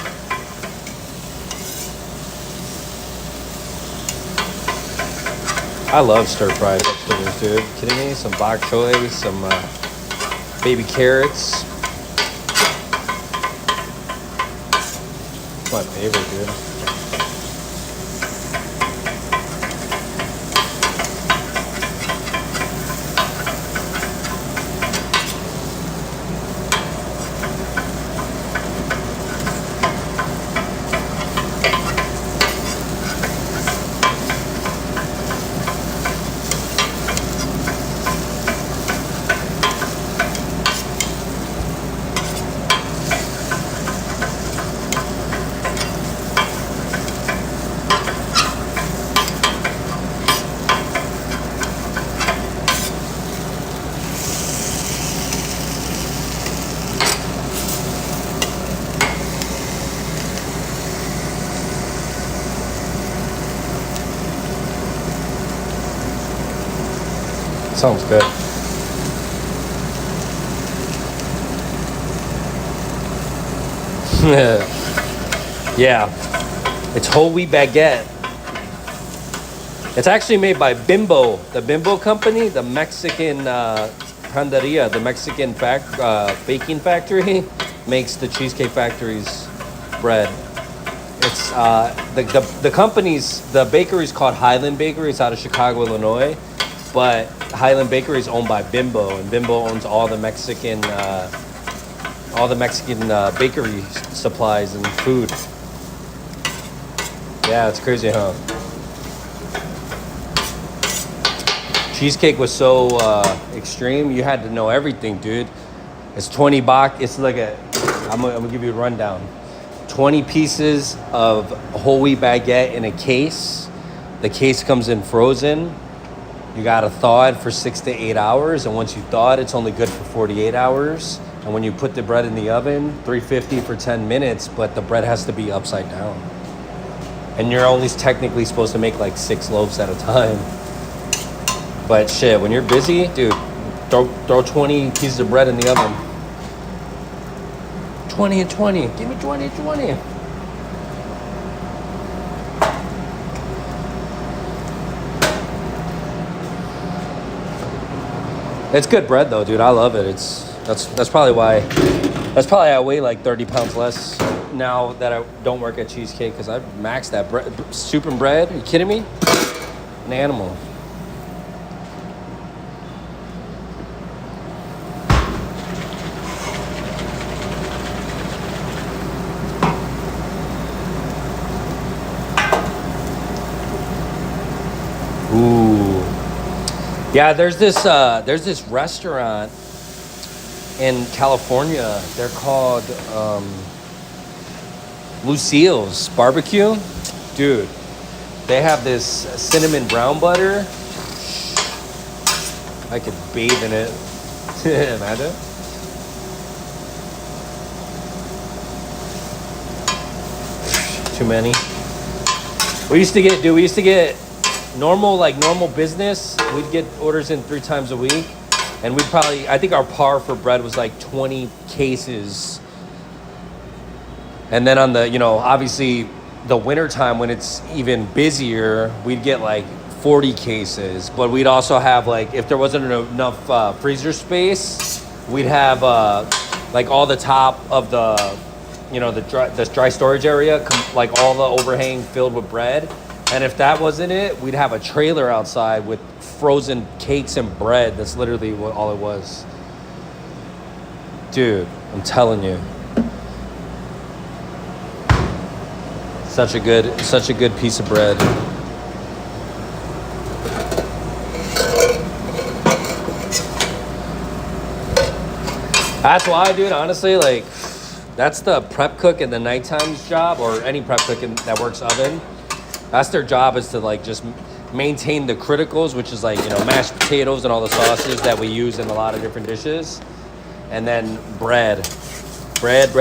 A: I love stir fried vegetables, dude. Kidding me? Some bok choy, some baby carrots. It's my favorite, dude. Sounds good. Yeah. It's whole wheat baguette. It's actually made by Bimbo, the Bimbo company, the Mexican panderia, the Mexican baking factory, makes the Cheesecake Factory's bread. It's the bakery's called Highland Bakery. It's out of Chicago, Illinois. But Highland Bakery is owned by Bimbo, and Bimbo owns all the Mexican bakery supplies and food. Yeah, it's crazy, huh? Cheesecake was so extreme. You had to know everything, dude. It's 20 baht. It's like I'm gonna give you a rundown. 20 pieces of whole wheat baguette in a case. The case comes in frozen. You gotta thaw it for 6 to 8 hours, and once you thaw it, it's only good for 48 hours. And when you put the bread in the oven, 350 for 10 minutes, but the bread has to be upside down. And you're only technically supposed to make like 6 loaves at a time. But shit, when you're busy, dude, throw 20 pieces of bread in the oven. 20 and 20. Give me 20 and 20. It's good bread though, dude. I love it. That's probably why I weigh like 30 pounds less now that I don't work at Cheesecake, because I maxed that bread, soup and bread. Are you kidding me? An animal. Ooh. Yeah, there's this restaurant in California. They're called Lucille's Barbecue. Dude, they have this cinnamon brown butter. I could bathe in it. Imagine. Too many. We used to get normal business. We'd get orders in 3 times a week. And I think our par for bread was like 20 cases. And then on the, obviously the winter time when it's even busier, we'd get like 40 cases, but we'd also have like, if there wasn't enough freezer space, we'd have like all the top of the, you know, the dry storage area, like all the overhang filled with bread. And if that wasn't it, we'd have a trailer outside with frozen cakes and bread. That's literally all it was. Dude, I'm telling you. Such a good piece of bread. That's why, dude, honestly, like, that's the prep cook in the nighttime's job, or any prep cook that works oven. That's their job, is to like just maintain the criticals, which is like, you know, mashed potatoes and all the sauces that we use in a lot of different dishes. And then bread. Bread.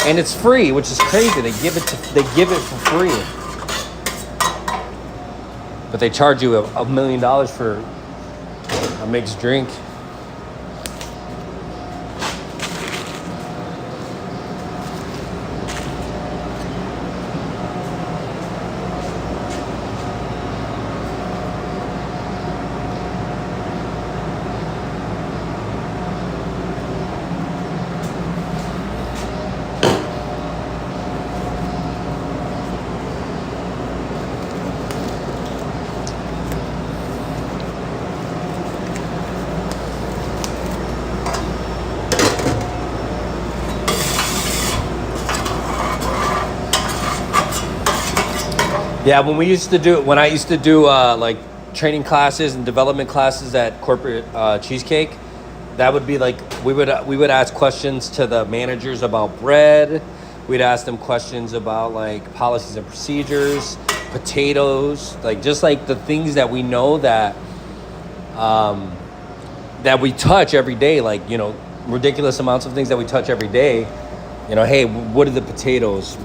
A: And it's free, which is crazy. They give it for free. But they charge you $1 million for a mixed drink. Yeah, when I used to do like training classes and development classes at corporate cheesecake, that would be like, we would ask questions to the managers about bread. We'd ask them questions about like policies and procedures, potatoes, like just like the things that we know that that we touch every day, like, you know, ridiculous amounts of things that we touch every day. You know, hey, what are the potatoes?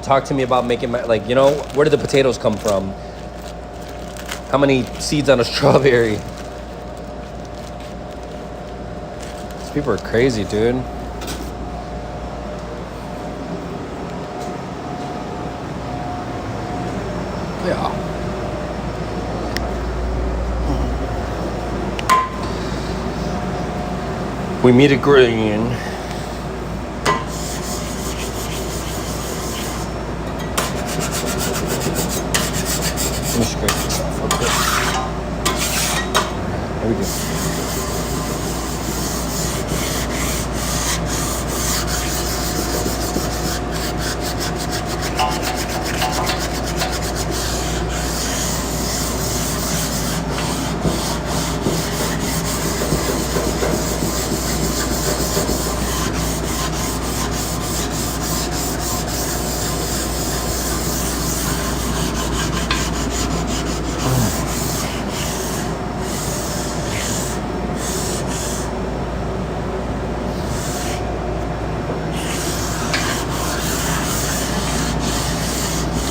A: Talk to me about making like, you know, where did the potatoes come from? How many seeds on a strawberry? These people are crazy, dude. Yeah. We meet agreeing. Let me scrape this off real quick. There we go.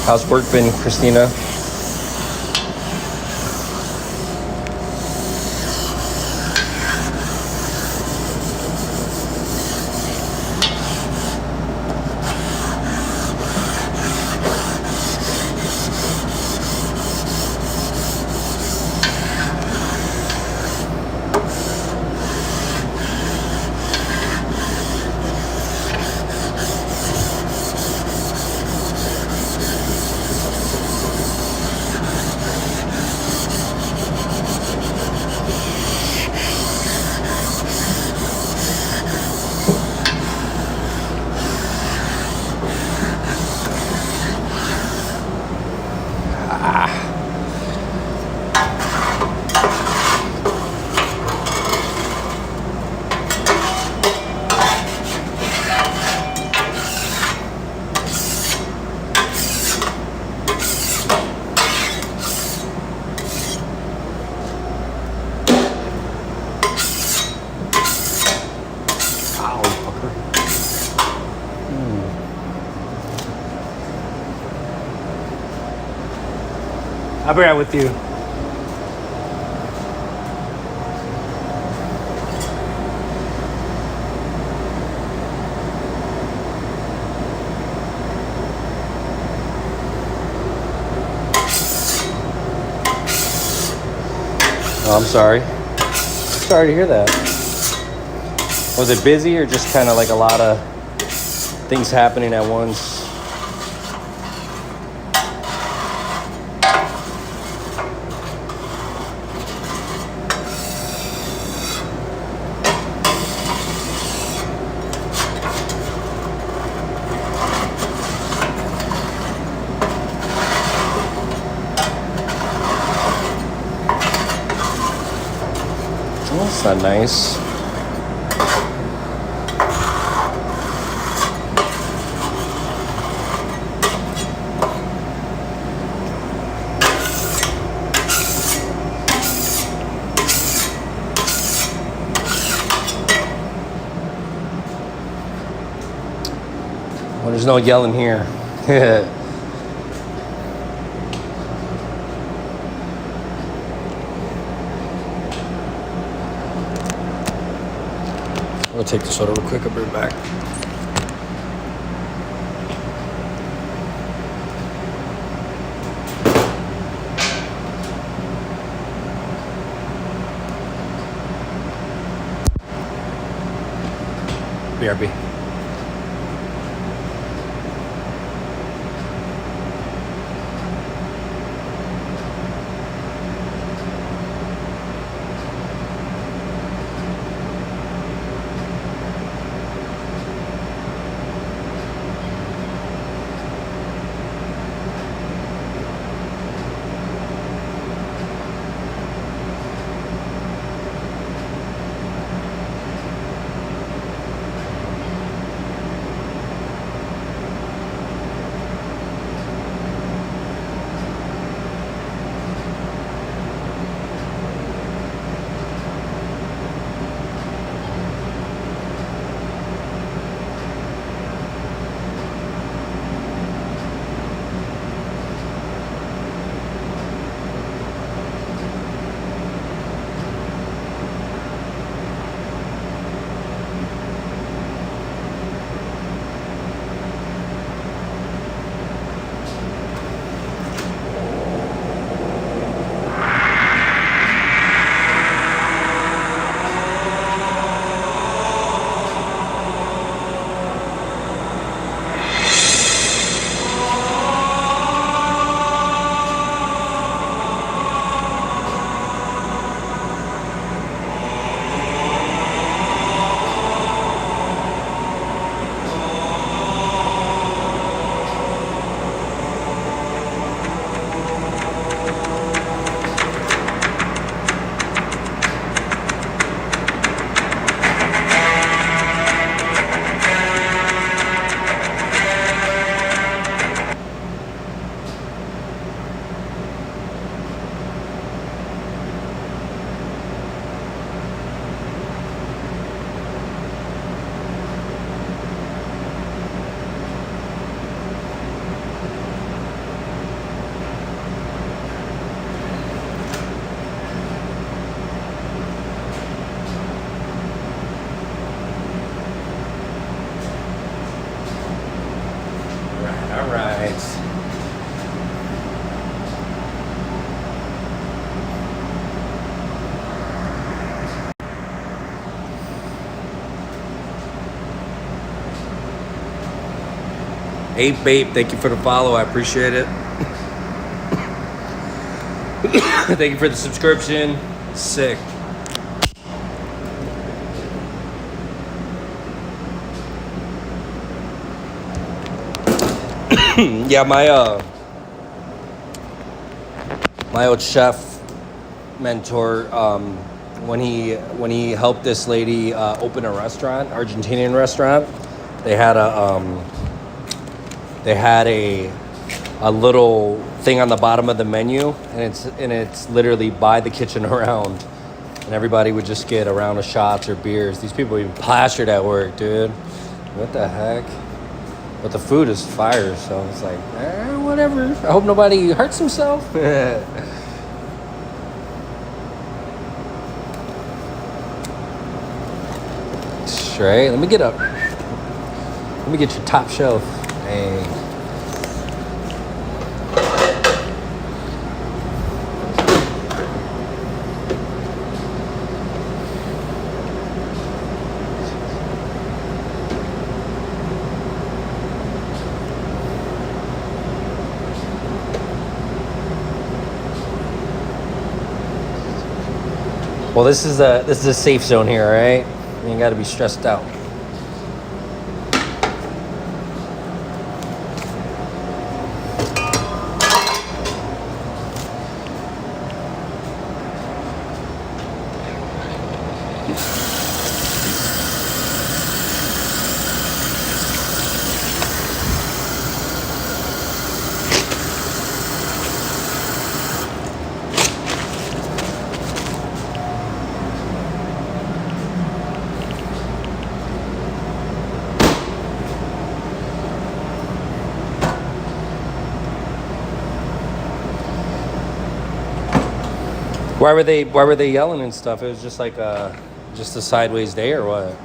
A: How's work been, Christina? I'll be right with you. Oh, I'm sorry. Sorry to hear that. Was it busy or just kind of like a lot of things happening at once? Well, that's not nice. Well, there's no yelling here. I'll take the soda real quick. I'll be right back. BRB. All right. Ape Babe, thank you for the follow. I appreciate it. Thank you for the subscription. Sick. Yeah, my old chef mentor, when he helped this lady open a restaurant, Argentinian restaurant, they had a little thing on the bottom of the menu, and it's literally by the kitchen around, and everybody would just get a round of shots or beers. These people even plastered at work, dude. What the heck? But the food is fire, so it's like, whatever. I hope nobody hurts himself. Straight. Let me get your top shelf. Hey. Well, this is a safe zone here, all right? You ain't got to be stressed out. Why were they yelling and stuff? It was just like just a sideways day or what?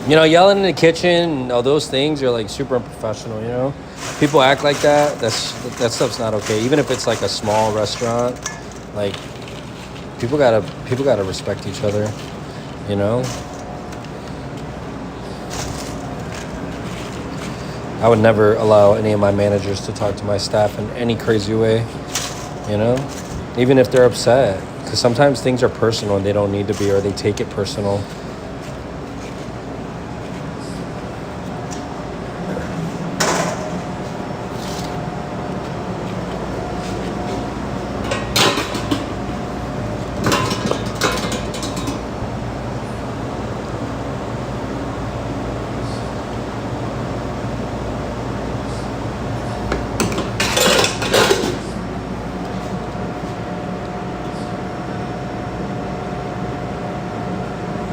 A: You know, yelling in the kitchen and all those things are like super unprofessional, you know? People act like that. That stuff's not okay. Even if it's like a small restaurant, like people gotta respect each other, you know? I would never allow any of my managers to talk to my staff in any crazy way, you know? Even if they're upset. Because sometimes things are personal and they don't need to be, or they take it personal.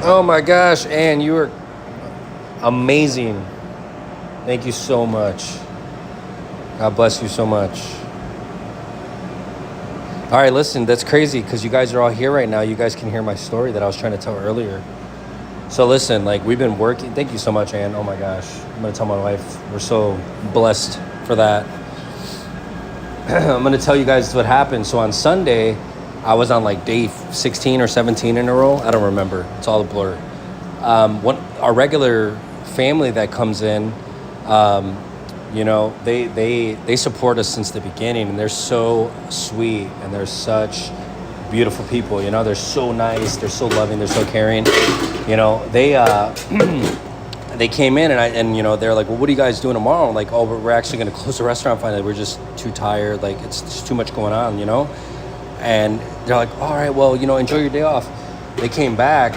A: Oh my gosh, Ann, you were amazing. Thank you so much. God bless you so much. All right, listen, that's crazy because you guys are all here right now. You guys can hear my story that I was trying to tell earlier. So listen, like we've been working. Thank you so much, Ann. Oh my gosh. I'm going to tell my wife we're so blessed for that. I'm going to tell you guys what happened. So on Sunday, I was on like day 16 or 17 in a row. I don't remember. It's all a blur. Our regular family that comes in, you know, they support us since the beginning, and they're so sweet, and they're such beautiful people. You know, they're so nice, they're so loving, they're so caring. You know, they came in and you know, they're like, well, what are you guys doing tomorrow? I'm like, oh, we're actually going to close the restaurant finally. We're just too tired. Like it's just too much going on, you know. And they're like, all right, well, you know, enjoy your day off. They came back,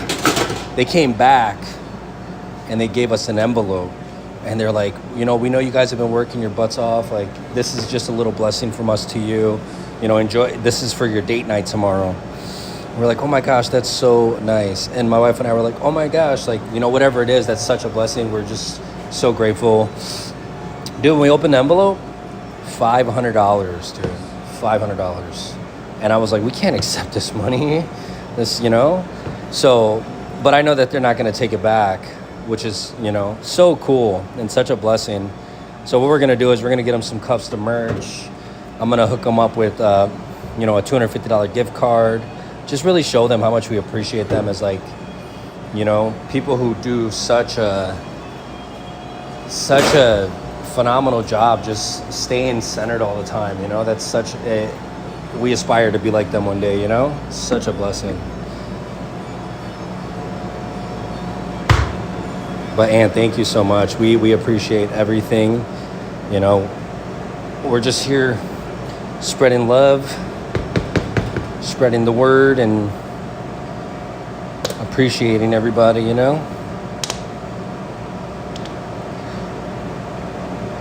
A: and they gave us an envelope. And they're like, you know, we know you guys have been working your butts off. Like, this is just a little blessing from us to you. You know, enjoy. This is for your date night tomorrow. We're like, oh my gosh, that's so nice. And my wife and I were like, oh my gosh, like, you know, whatever it is, that's such a blessing. We're just so grateful. Dude, when we opened the envelope, $500, dude. $500. And I was like, we can't accept this money, this, you know? So, but I know that they're not going to take it back, which is, you know, so cool and such a blessing. So what we're going to do is we're going to get them some custom merch. I'm going to hook them up with, you know, a $250 gift card. Just really show them how much we appreciate them as, like, you know, people who do such a phenomenal job just staying centered all the time, you know? That's such a, we aspire to be like them one day, you know? Such a blessing. But Ann, thank you so much. We appreciate everything. You know, we're just here spreading love, spreading the word, and appreciating everybody, you know?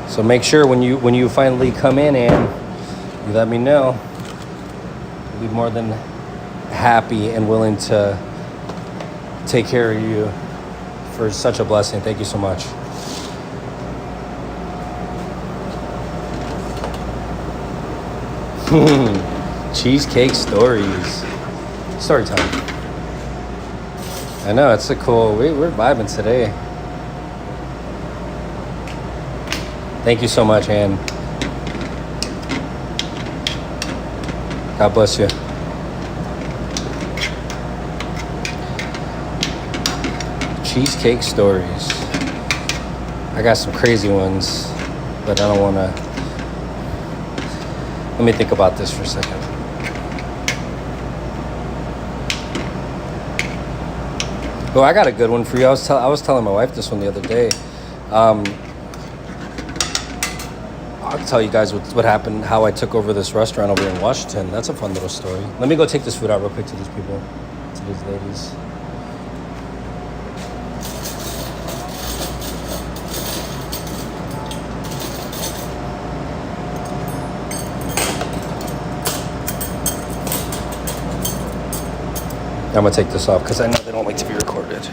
A: So make sure when you finally come in, and you let me know. I'll be more than happy and willing to take care of you for such a blessing. Thank you so much. Cheesecake stories. Story time. I know, it's a cool, we're vibing today. Thank you so much, Ann. God bless you. Cheesecake stories. I got some crazy ones, but I don't want to. Let me think about this for a second. Oh, I got a good one for you. I was telling my wife this one the other day. I'll tell you guys what happened, how I took over this restaurant over in Washington. That's a fun little story. Let me go take this food out real quick to these people, to these ladies. I'm gonna take this off because I know they don't like to be recorded.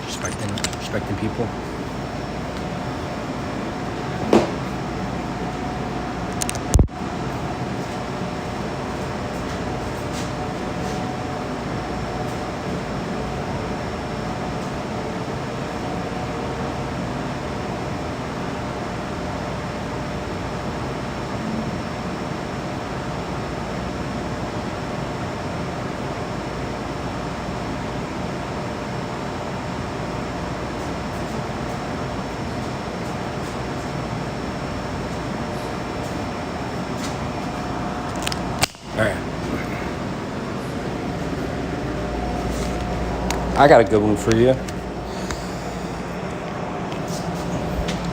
A: Respecting people. All right. I got a good one for you.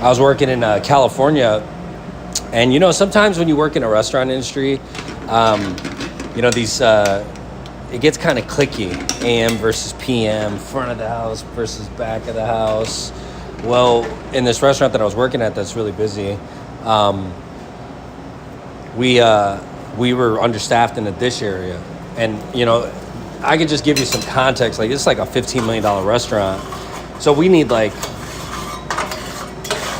A: I was working in California, and you know, sometimes when you work in a restaurant industry, you know, these it gets kind of cliquey. AM versus PM, front of the house versus back of the house. Well, in this restaurant that I was working at, that's really busy, we were understaffed in the dish area. And, you know, I could just give you some context. Like, it's like a $15 million restaurant. So you need like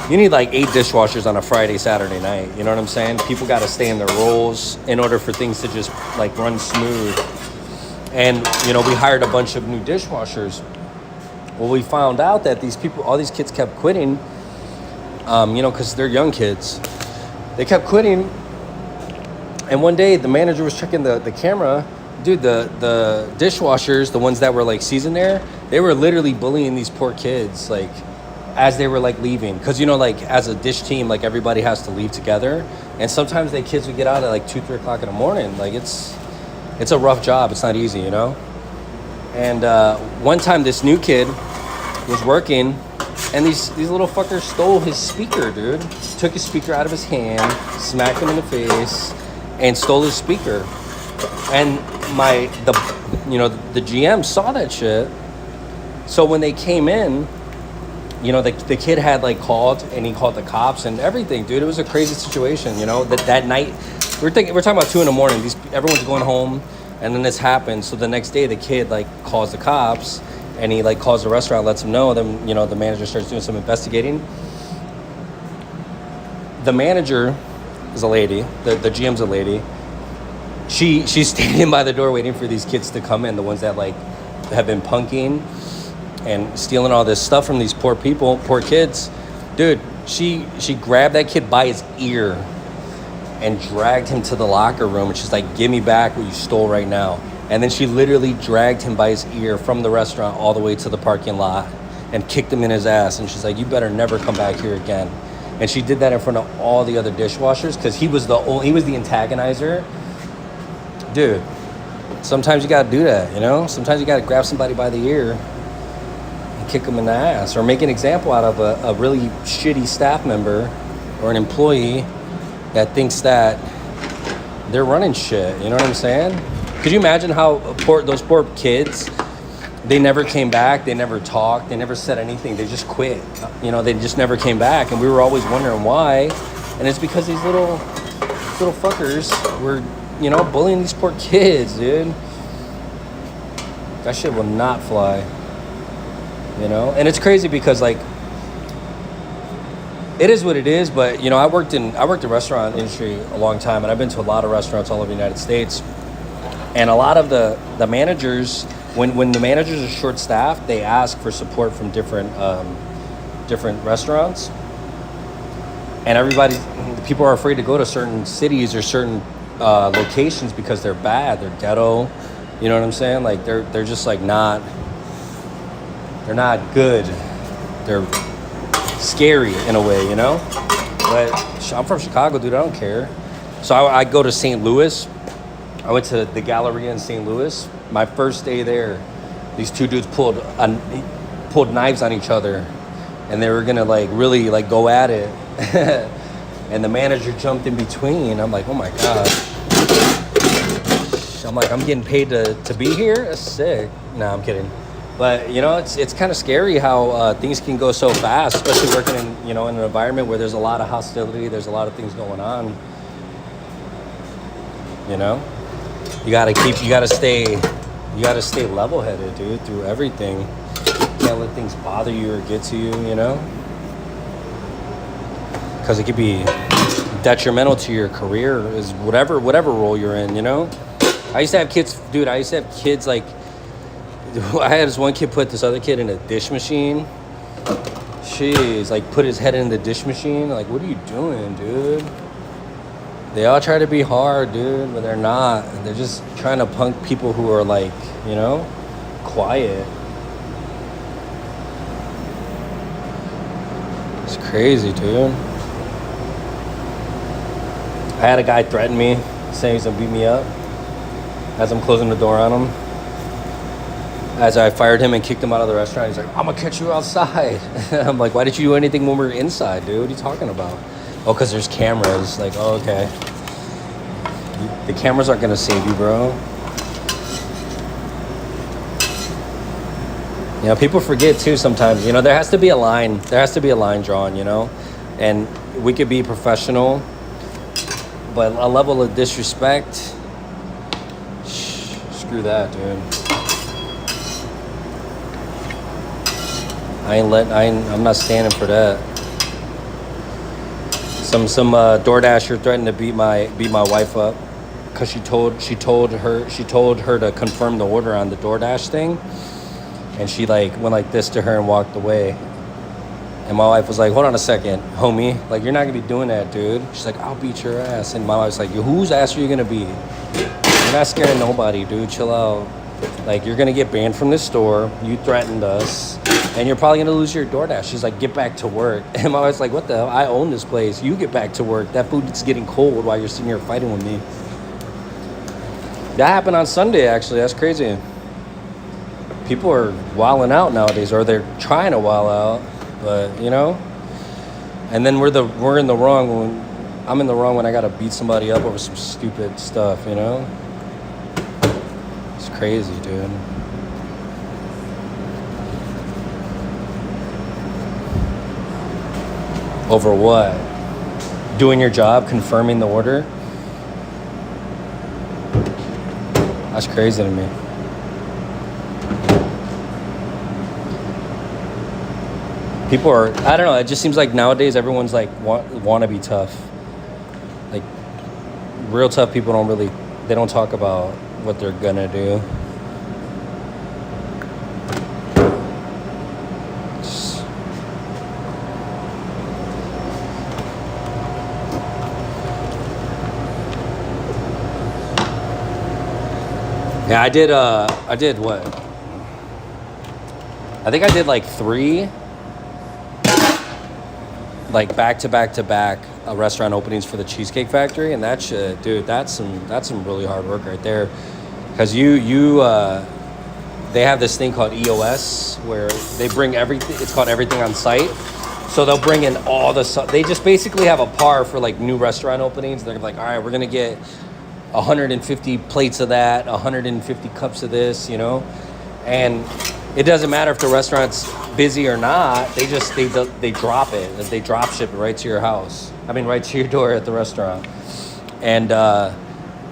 A: 8 dishwashers on a Friday, Saturday night. You know what I'm saying? People got to stay in their roles in order for things to just like run smooth. And, you know, we hired a bunch of new dishwashers. Well, we found out that all these kids kept quitting, you know, because they're young kids. They kept quitting. And one day the manager was checking the camera. Dude, the dishwashers, the ones that were like seasoned there, they were literally bullying these poor kids, like, as they were like leaving. Because, you know, like as a dish team, like everybody has to leave together. And sometimes the kids would get out at like 2-3 o'clock in the morning. Like it's a rough job. It's not easy, you know? And one time this new kid was working, and these little fuckers stole his speaker, dude. Took his speaker out of his hand, smacked him in the face, and stole his speaker. And the GM saw that shit. So when they came in, you know, the kid had like called, and he called the cops and everything, dude. It was a crazy situation, you know. That night, we're talking about 2 a.m. Everyone's going home, and then this happened. So the next day, the kid like calls the cops, and he like calls the restaurant, lets them know. Then, you know, the manager starts doing some investigating. The manager is a lady. The GM's a lady. she's standing by the door waiting for these kids to come in, the ones that like have been punking and stealing all this stuff from these poor people, poor kids. Dude, she grabbed that kid by his ear and dragged him to the locker room, and she's like, give me back what you stole right now. And then she literally dragged him by his ear from the restaurant all the way to the parking lot and kicked him in his ass. And she's like, you better never come back here again. And she did that in front of all the other dishwashers because he was the antagonizer. Dude, sometimes you gotta do that, you know? Sometimes you gotta grab somebody by the ear and kick them in the ass, or make an example out of a really shitty staff member or an employee that thinks that they're running shit. You know what I'm saying? Could you imagine how those poor kids, they never came back, they never talked, they never said anything, they just quit. You know, they just never came back, and we were always wondering why. And it's because these little fuckers were, you know, bullying these poor kids, dude. That shit will not fly. You know? And it's crazy because, like, it is what it is, but, you know, I worked in restaurant industry a long time, and I've been to a lot of restaurants all over the United States. And a lot of the managers, when the managers are short-staffed, they ask for support from different restaurants. And people are afraid to go to certain cities or certain locations because they're bad, they're ghetto. You know what I'm saying? Like they're just like they're not good. They're scary in a way, you know? But I'm from Chicago, dude, I don't care. So I go to St. Louis. I went to the Galleria in St. Louis. My first day there, these two dudes pulled knives on each other, and they were gonna like really like go at it. And the manager jumped in between. I'm like, oh my god. I'm like, I'm getting paid to be here? That's sick. Nah, I'm kidding. But, you know, it's kind of scary how things can go so fast, especially working in, you know, in an environment where there's a lot of hostility, there's a lot of things going on. You know? You gotta stay level-headed, dude, through everything. You can't let things bother you or get to you, you know? Because it could be detrimental to your career, is whatever role you're in, you know? I used to have kids, dude, like, I had this one kid put this other kid in a dish machine. Jeez, like put his head in the dish machine. Like, what are you doing, dude? They all try to be hard, dude, but they're not. They're just trying to punk people who are like, you know, quiet. It's crazy, dude. I had a guy threaten me, saying he's gonna beat me up as I'm closing the door on him. As I fired him and kicked him out of the restaurant, he's like, I'm gonna catch you outside. I'm like, why did you do anything when we were inside, dude? What are you talking about? Oh, because there's cameras. Like, oh, okay. The cameras aren't gonna save you, bro. You know, people forget too sometimes. You know, there has to be a line. There has to be a line drawn, you know? And we could be professional, but a level of disrespect, screw that, dude. I'm not standing for that. Some DoorDasher threatened to beat my wife up because she told her to confirm the order on the DoorDash thing, and she like went like this to her and walked away. And my wife was like, hold on a second, homie, like you're not gonna be doing that, dude. She's like, I'll beat your ass. And my wife's like, whose ass are you gonna beat? You're not scaring nobody, dude. Chill out. Like, you're gonna get banned from this store. You threatened us. And you're probably gonna lose your DoorDash. She's like, get back to work. And my wife's like, what the hell? I own this place. You get back to work. That food's getting cold while you're sitting here fighting with me. That happened on Sunday, actually. That's crazy. People are wilding out nowadays, or they're trying to wild out. But, you know? And then we're in the wrong when I'm in the wrong when I gotta beat somebody up over some stupid stuff, you know? It's crazy, dude. Over what? Doing your job, confirming the order? That's crazy to me. People are, I don't know, it just seems like nowadays everyone's like want to be tough. Like, real tough people they don't talk about what they're gonna do. Yeah, I did what? I think I did like 3, like back to back restaurant openings for the Cheesecake Factory, and that shit, dude, that's some really hard work right there, because they have this thing called EOS where they bring everything. It's called Everything on Site. So they'll bring in all the. They just basically have a par for like new restaurant openings. They're like, all right, we're gonna get 150 plates of that, 150 cups of this, you know, and it doesn't matter if the restaurant's busy or not. They drop it. They drop ship it right to your house. I mean, right to your door at the restaurant. And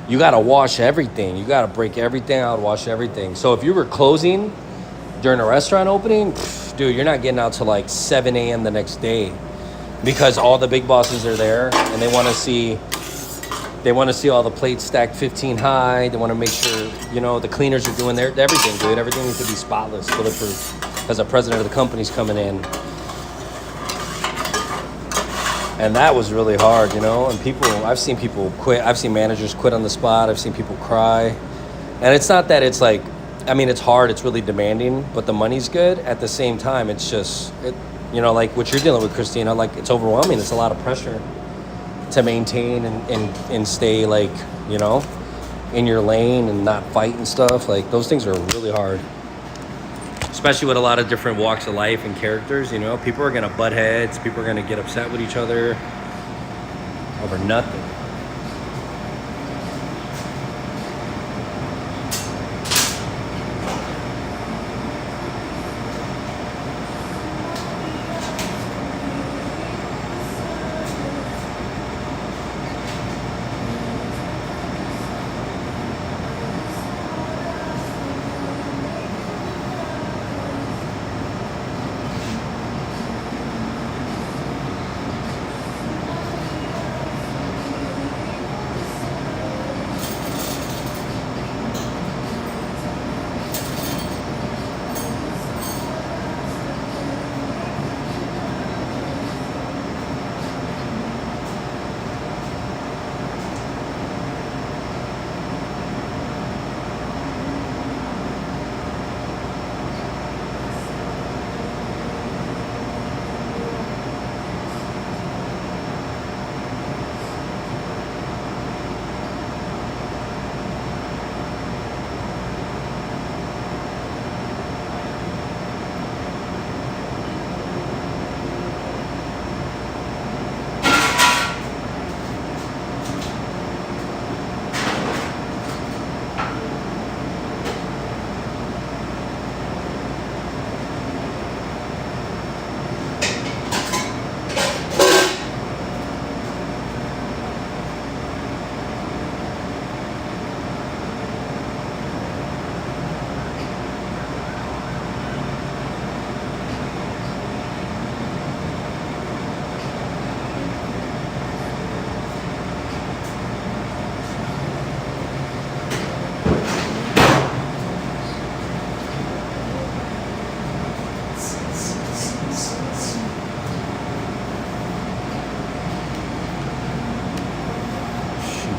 A: you got to wash everything. You got to break everything out, wash everything. So if you were closing during a restaurant opening, dude, you're not getting out till like 7 a.m. the next day, because all the big bosses are there and they want to see all the plates stacked 15 high. They want to make sure, you know, the cleaners are doing everything, dude. Everything needs to be spotless, bulletproof, as the president of the company's coming in. And that was really hard, you know. And I've seen people quit. I've seen managers quit on the spot. I've seen people cry. And it's not that it's like, I mean, it's hard. It's really demanding, but the money's good. At the same time, it's just, you know, like what you're dealing with, Christina, like it's overwhelming. It's a lot of pressure to maintain and stay, like, you know, in your lane and not fight and stuff. Like, those things are really hard, especially with a lot of different walks of life and characters. You know, people are gonna butt heads. People are gonna get upset with each other over nothing.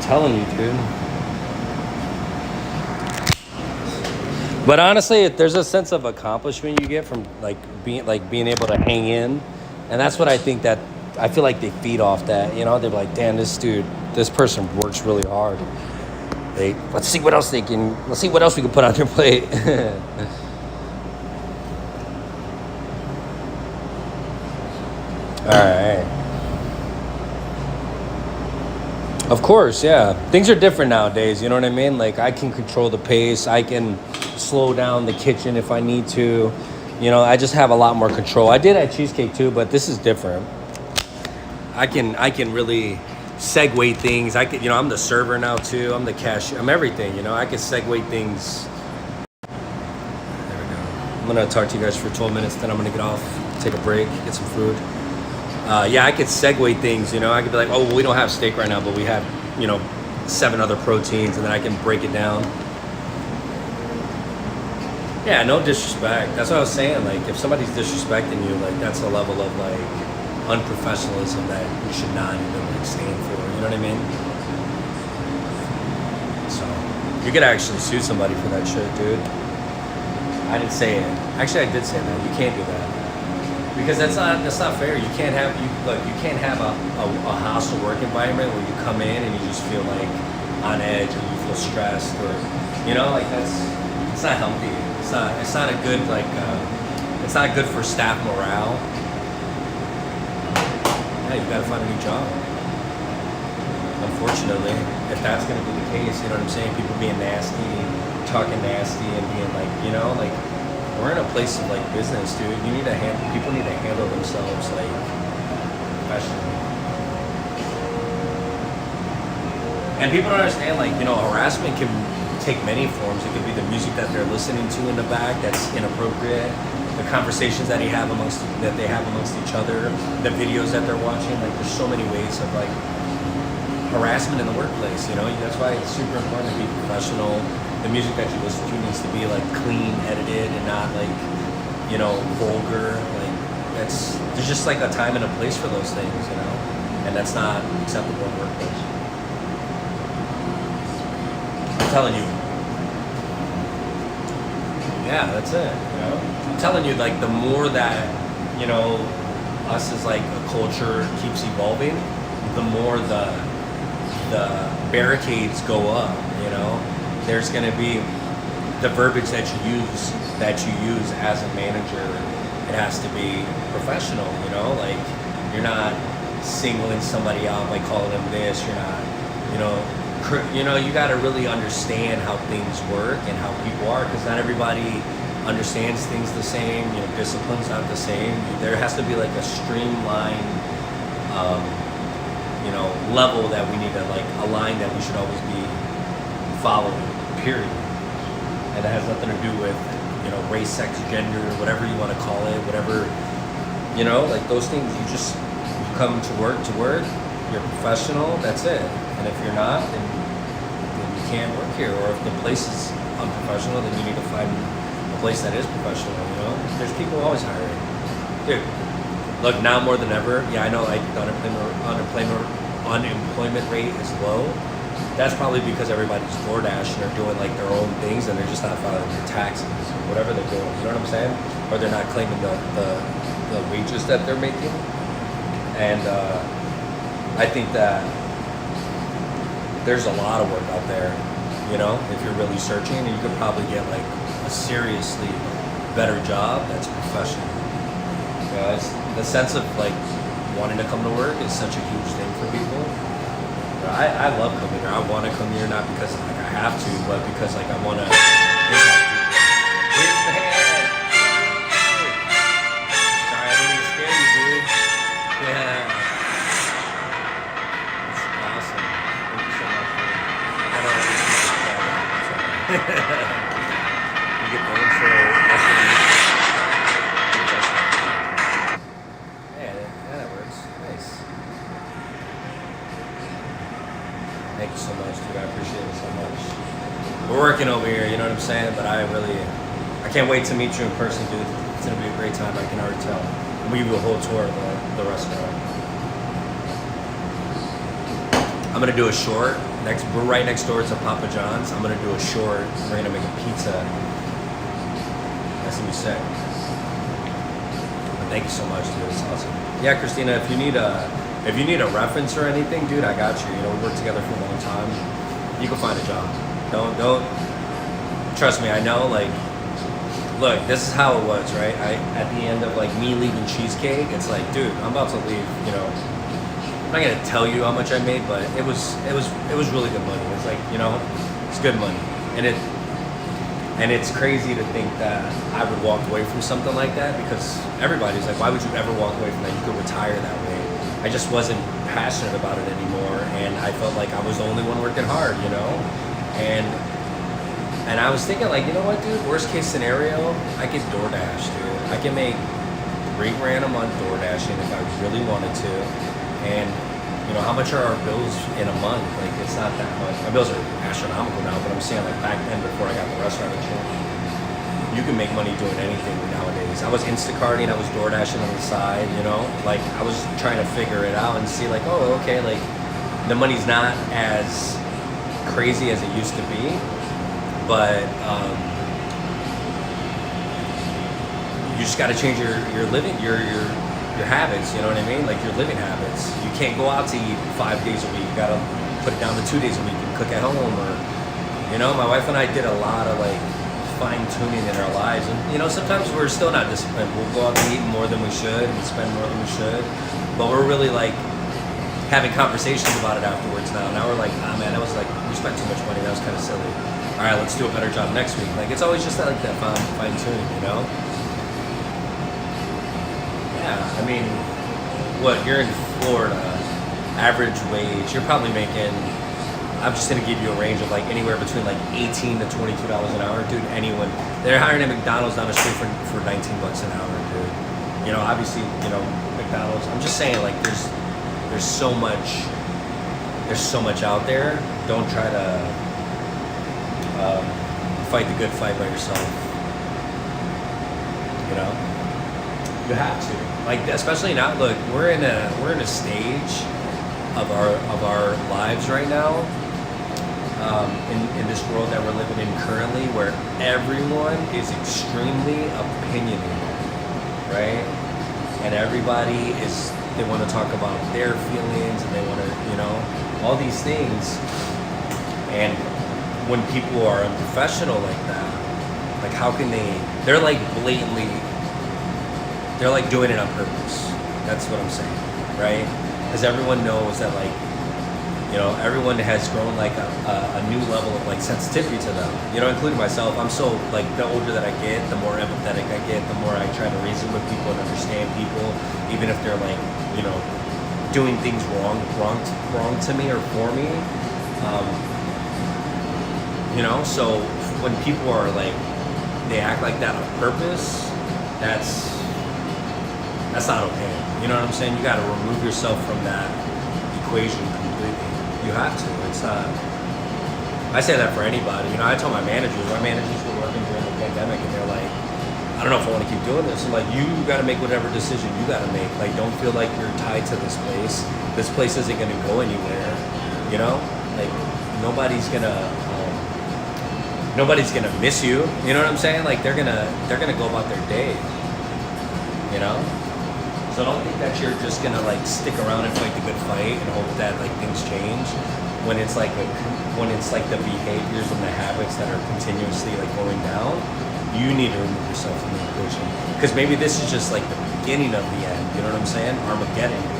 A: Telling you, dude. But honestly, there's a sense of accomplishment you get from being able to hang in, and that's what I think that I feel like they feed off that. You know, they're like, damn, this person works really hard. Let's see what else we can put on their plate. All right. Of course, yeah. Things are different nowadays, you know what I mean? Like, I can control the pace. I can slow down the kitchen if I need to. You know, I just have a lot more control. I did at Cheesecake too, but this is different. I can really segue things. I'm the server now too. I'm the cashier. I'm everything, you know. I can segue things. There we go. I'm going to talk to you guys for 12 minutes, then I'm going to get off, take a break, get some food. I could segue things, you know. I could be like, oh, well, we don't have steak right now, but we have, you know, 7 other proteins, and then I can break it down. Yeah, no disrespect. That's what I was saying. Like, if somebody's disrespecting you, like, that's a level of, like, unprofessionalism that you should not even, like, stand for. You know what I mean? So, you could actually sue somebody for that shit, dude. I didn't say it. Actually, I did say that. You can't do that. Because that's not fair. You can't have a hostile work environment where you come in and you just feel like on edge or you feel stressed, or, you know, like, it's not healthy. It's not a good, like, it's not good for staff morale. Yeah, you gotta find a new job. Unfortunately, if that's gonna be the case, you know what I'm saying? People being nasty, talking nasty, and being like, you know, like, we're in a place of, like, business, dude. People need to handle themselves, like, professionally. And people don't understand, like, you know, harassment can take many forms. It could be the music that they're listening to in the back that's inappropriate, the conversations that they have amongst each other, the videos that they're watching. Like, there's so many ways of, like, harassment in the workplace, you know. That's why it's super important to be professional. The music that you listen to needs to be, like, clean, edited, and not, like, you know, vulgar. Like, there's just, like, a time and a place for those things, you know, and that's not acceptable in the workplace. I'm telling you. Yeah, that's it. You know, I'm telling you, like, the more that, you know, us as, like, a culture keeps evolving, the more the barricades go up. You know, there's gonna be the verbiage that you use as a manager. It has to be professional. You know, like, you're not singling somebody out by calling them this. You're not, you know, you got to really understand how things work and how people are, because not everybody understands things the same. You know, discipline's not the same. There has to be, like, a streamlined, you know, level that we need to, like, a line that we should always be following, period. And that has nothing to do with, you know, race, sex, gender, whatever you want to call it, whatever, you know, like, those things. You come to work, you're professional, that's it. And if you're not, then you can't work here. Or if the place is unprofessional, then you need to find a place that is professional, you know? There's people always hiring. Dude, look, now more than ever, yeah, I know, like, the unemployment rate is low. That's probably because everybody's DoorDash and they're doing, like, their own things, and they're just not filing their taxes or whatever they're doing, you know what I'm saying? Or they're not claiming the wages that they're making. And I think that there's a lot of work out there, you know, if you're really searching, and you could probably get, like, a seriously better job that's professional. You know, the sense of, like, wanting to come to work is such a huge thing for people. You know, I love coming here. I want to come here, not because, like, I have to, but because, like, I want to impact people. Raise the hand. Sorry, I didn't mean to scare you, dude. Yeah. You get the intro. Yeah, that works. Nice. Thank you so much, dude. I appreciate it so much. We're working over here, you know what I'm saying? But I can't wait to meet you in person, dude. It's gonna be a great time, I can already tell. I'm gonna give you a whole tour of the restaurant. I'm gonna do a short. We're right next door to Papa John's. I'm gonna do a short. We're gonna make a pizza. That's gonna be sick. But thank you so much, dude. It's awesome. Yeah, Christina, if you need a reference or anything, dude, I got you. You know, we worked together for a long time. You can find a job. Don't. Trust me, I know. Like, look, this is how it was, right? At the end of, like, me leaving Cheesecake, it's like, dude, I'm about to leave. You know. I'm not gonna tell you how much I made, but it was really good money. It's like, you know, it's good money, and it's crazy to think that I would walk away from something like that, because everybody's like, why would you ever walk away from that? You could retire that way. I just wasn't passionate about it anymore, and I felt like I was the only one working hard, you know, and I was thinking, like, you know what, dude? Worst case scenario, I get DoorDash, dude. I can make $3,000 a month DoorDashing if I really wanted to. And, You know, how much are our bills in a month? Like, it's not that much. My bills are astronomical now, but I'm saying, like, back then, before I got the restaurant and shit, you can make money doing anything nowadays. I was Instacarting, I was DoorDashing on the side, you know? Like, I was trying to figure it out and see, like, oh, okay, like, the money's not as crazy as it used to be, but you just got to change your living, your habits, you know what I mean? Like, your living habits. You can't go out to eat 5 days a week. You got to put it down to 2 days a week and cook at home, or, you know, my wife and I did a lot of, like, fine-tuning in our lives, and you know, sometimes we're still not disciplined. We'll go out and eat more than we should and spend more than we should, but we're really like having conversations about it afterwards now we're like, ah, man, that was like, we spent too much money, that was kind of silly. All right, let's do a better job next week. Like, it's always just that, like, that fine-tuning, you know? Yeah, I mean, what, you're in Florida, average wage, you're probably making, I'm just gonna give you a range of like anywhere between like $18 to $22 an hour, dude. Anyone, they're hiring at McDonald's down the street for $19 an hour, dude. You know, obviously, you know, McDonald's. I'm just saying, like, there's so much out there. Don't try to fight the good fight by yourself. You know, you have to. Like, especially now. Look, we're in a stage of our lives right now. In this world that we're living in currently, where everyone is extremely opinionated, right? And everybody they want to talk about their feelings, and they want to, you know, all these things. And when people are unprofessional like that, like, how can they're like blatantly, they're like doing it on purpose. That's what I'm saying, right? Because everyone knows that, like, you know, everyone has grown like a new level of like sensitivity to them, you know, including myself. I'm so, like, the older that I get, the more empathetic I get, the more I try to reason with people and understand people, even if they're like, you know, doing things wrong to me or for me. You know, so when people are like, they act like that on purpose, that's not okay. You know what I'm saying? You got to remove yourself from that equation completely. You have to. It's not. I say that for anybody. You know, I told my managers were working during the pandemic, and they're like, I don't know if I want to keep doing this. I'm like, you got to make whatever decision you got to make. Like, don't feel like you're tied to this place. This place isn't going to go anywhere. You know, like, nobody's gonna miss you. You know what I'm saying? Like, they're gonna go about their day. You know. So don't think that you're just gonna like stick around and fight the good fight and hope that like things change, when it's like the behaviors and the habits that are continuously like going down. You need to remove yourself from the equation, because maybe this is just like the beginning of the end. You know what I'm saying? Armageddon, dude.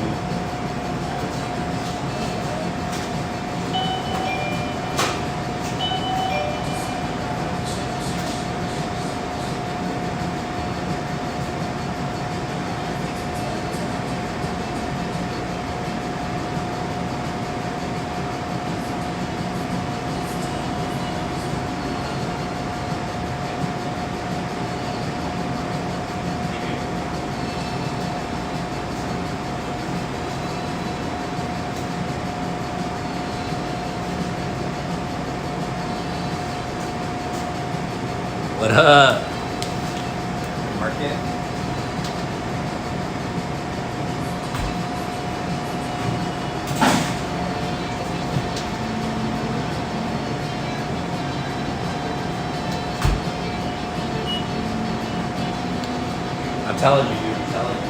A: What up? Market? I'm telling you, dude. I'm telling you.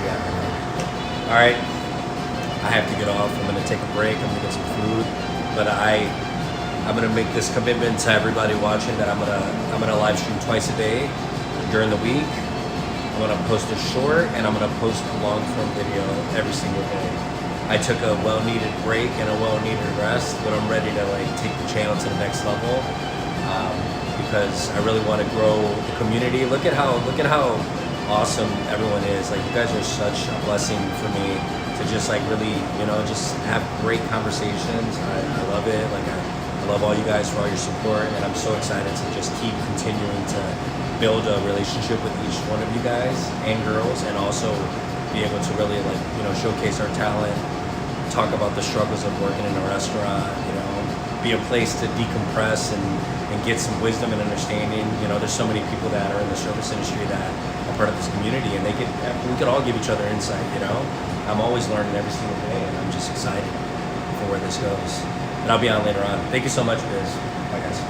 A: Yeah. All right. I have to get off. I'm going to take a break. I'm going to get some food. But I'm going to make this commitment to everybody watching that I'm going to live stream twice a day during the week. I'm going to post a short, and I'm going to post a long-form video every single day. I took a well-needed break and a well-needed rest, but I'm ready to like take the channel to the next level, because I really want to grow the community. Look at how awesome everyone is. Like, you guys are such a blessing for me to just like really, you know, just have great conversations. I love it. Like, I love all you guys for all your support, and I'm so excited to just keep continuing to build a relationship with each one of you guys and girls, and also be able to really like, you know, showcase our talent, talk about the struggles of working in a restaurant, you know, be a place to decompress and get some wisdom and understanding. You know, there's so many people that are in the service industry that are part of this community, and we could all give each other insight, you know. I'm always learning every single day, and I'm just excited for where this goes. And I'll be on later on. Thank you so much, Biz. Bye, guys.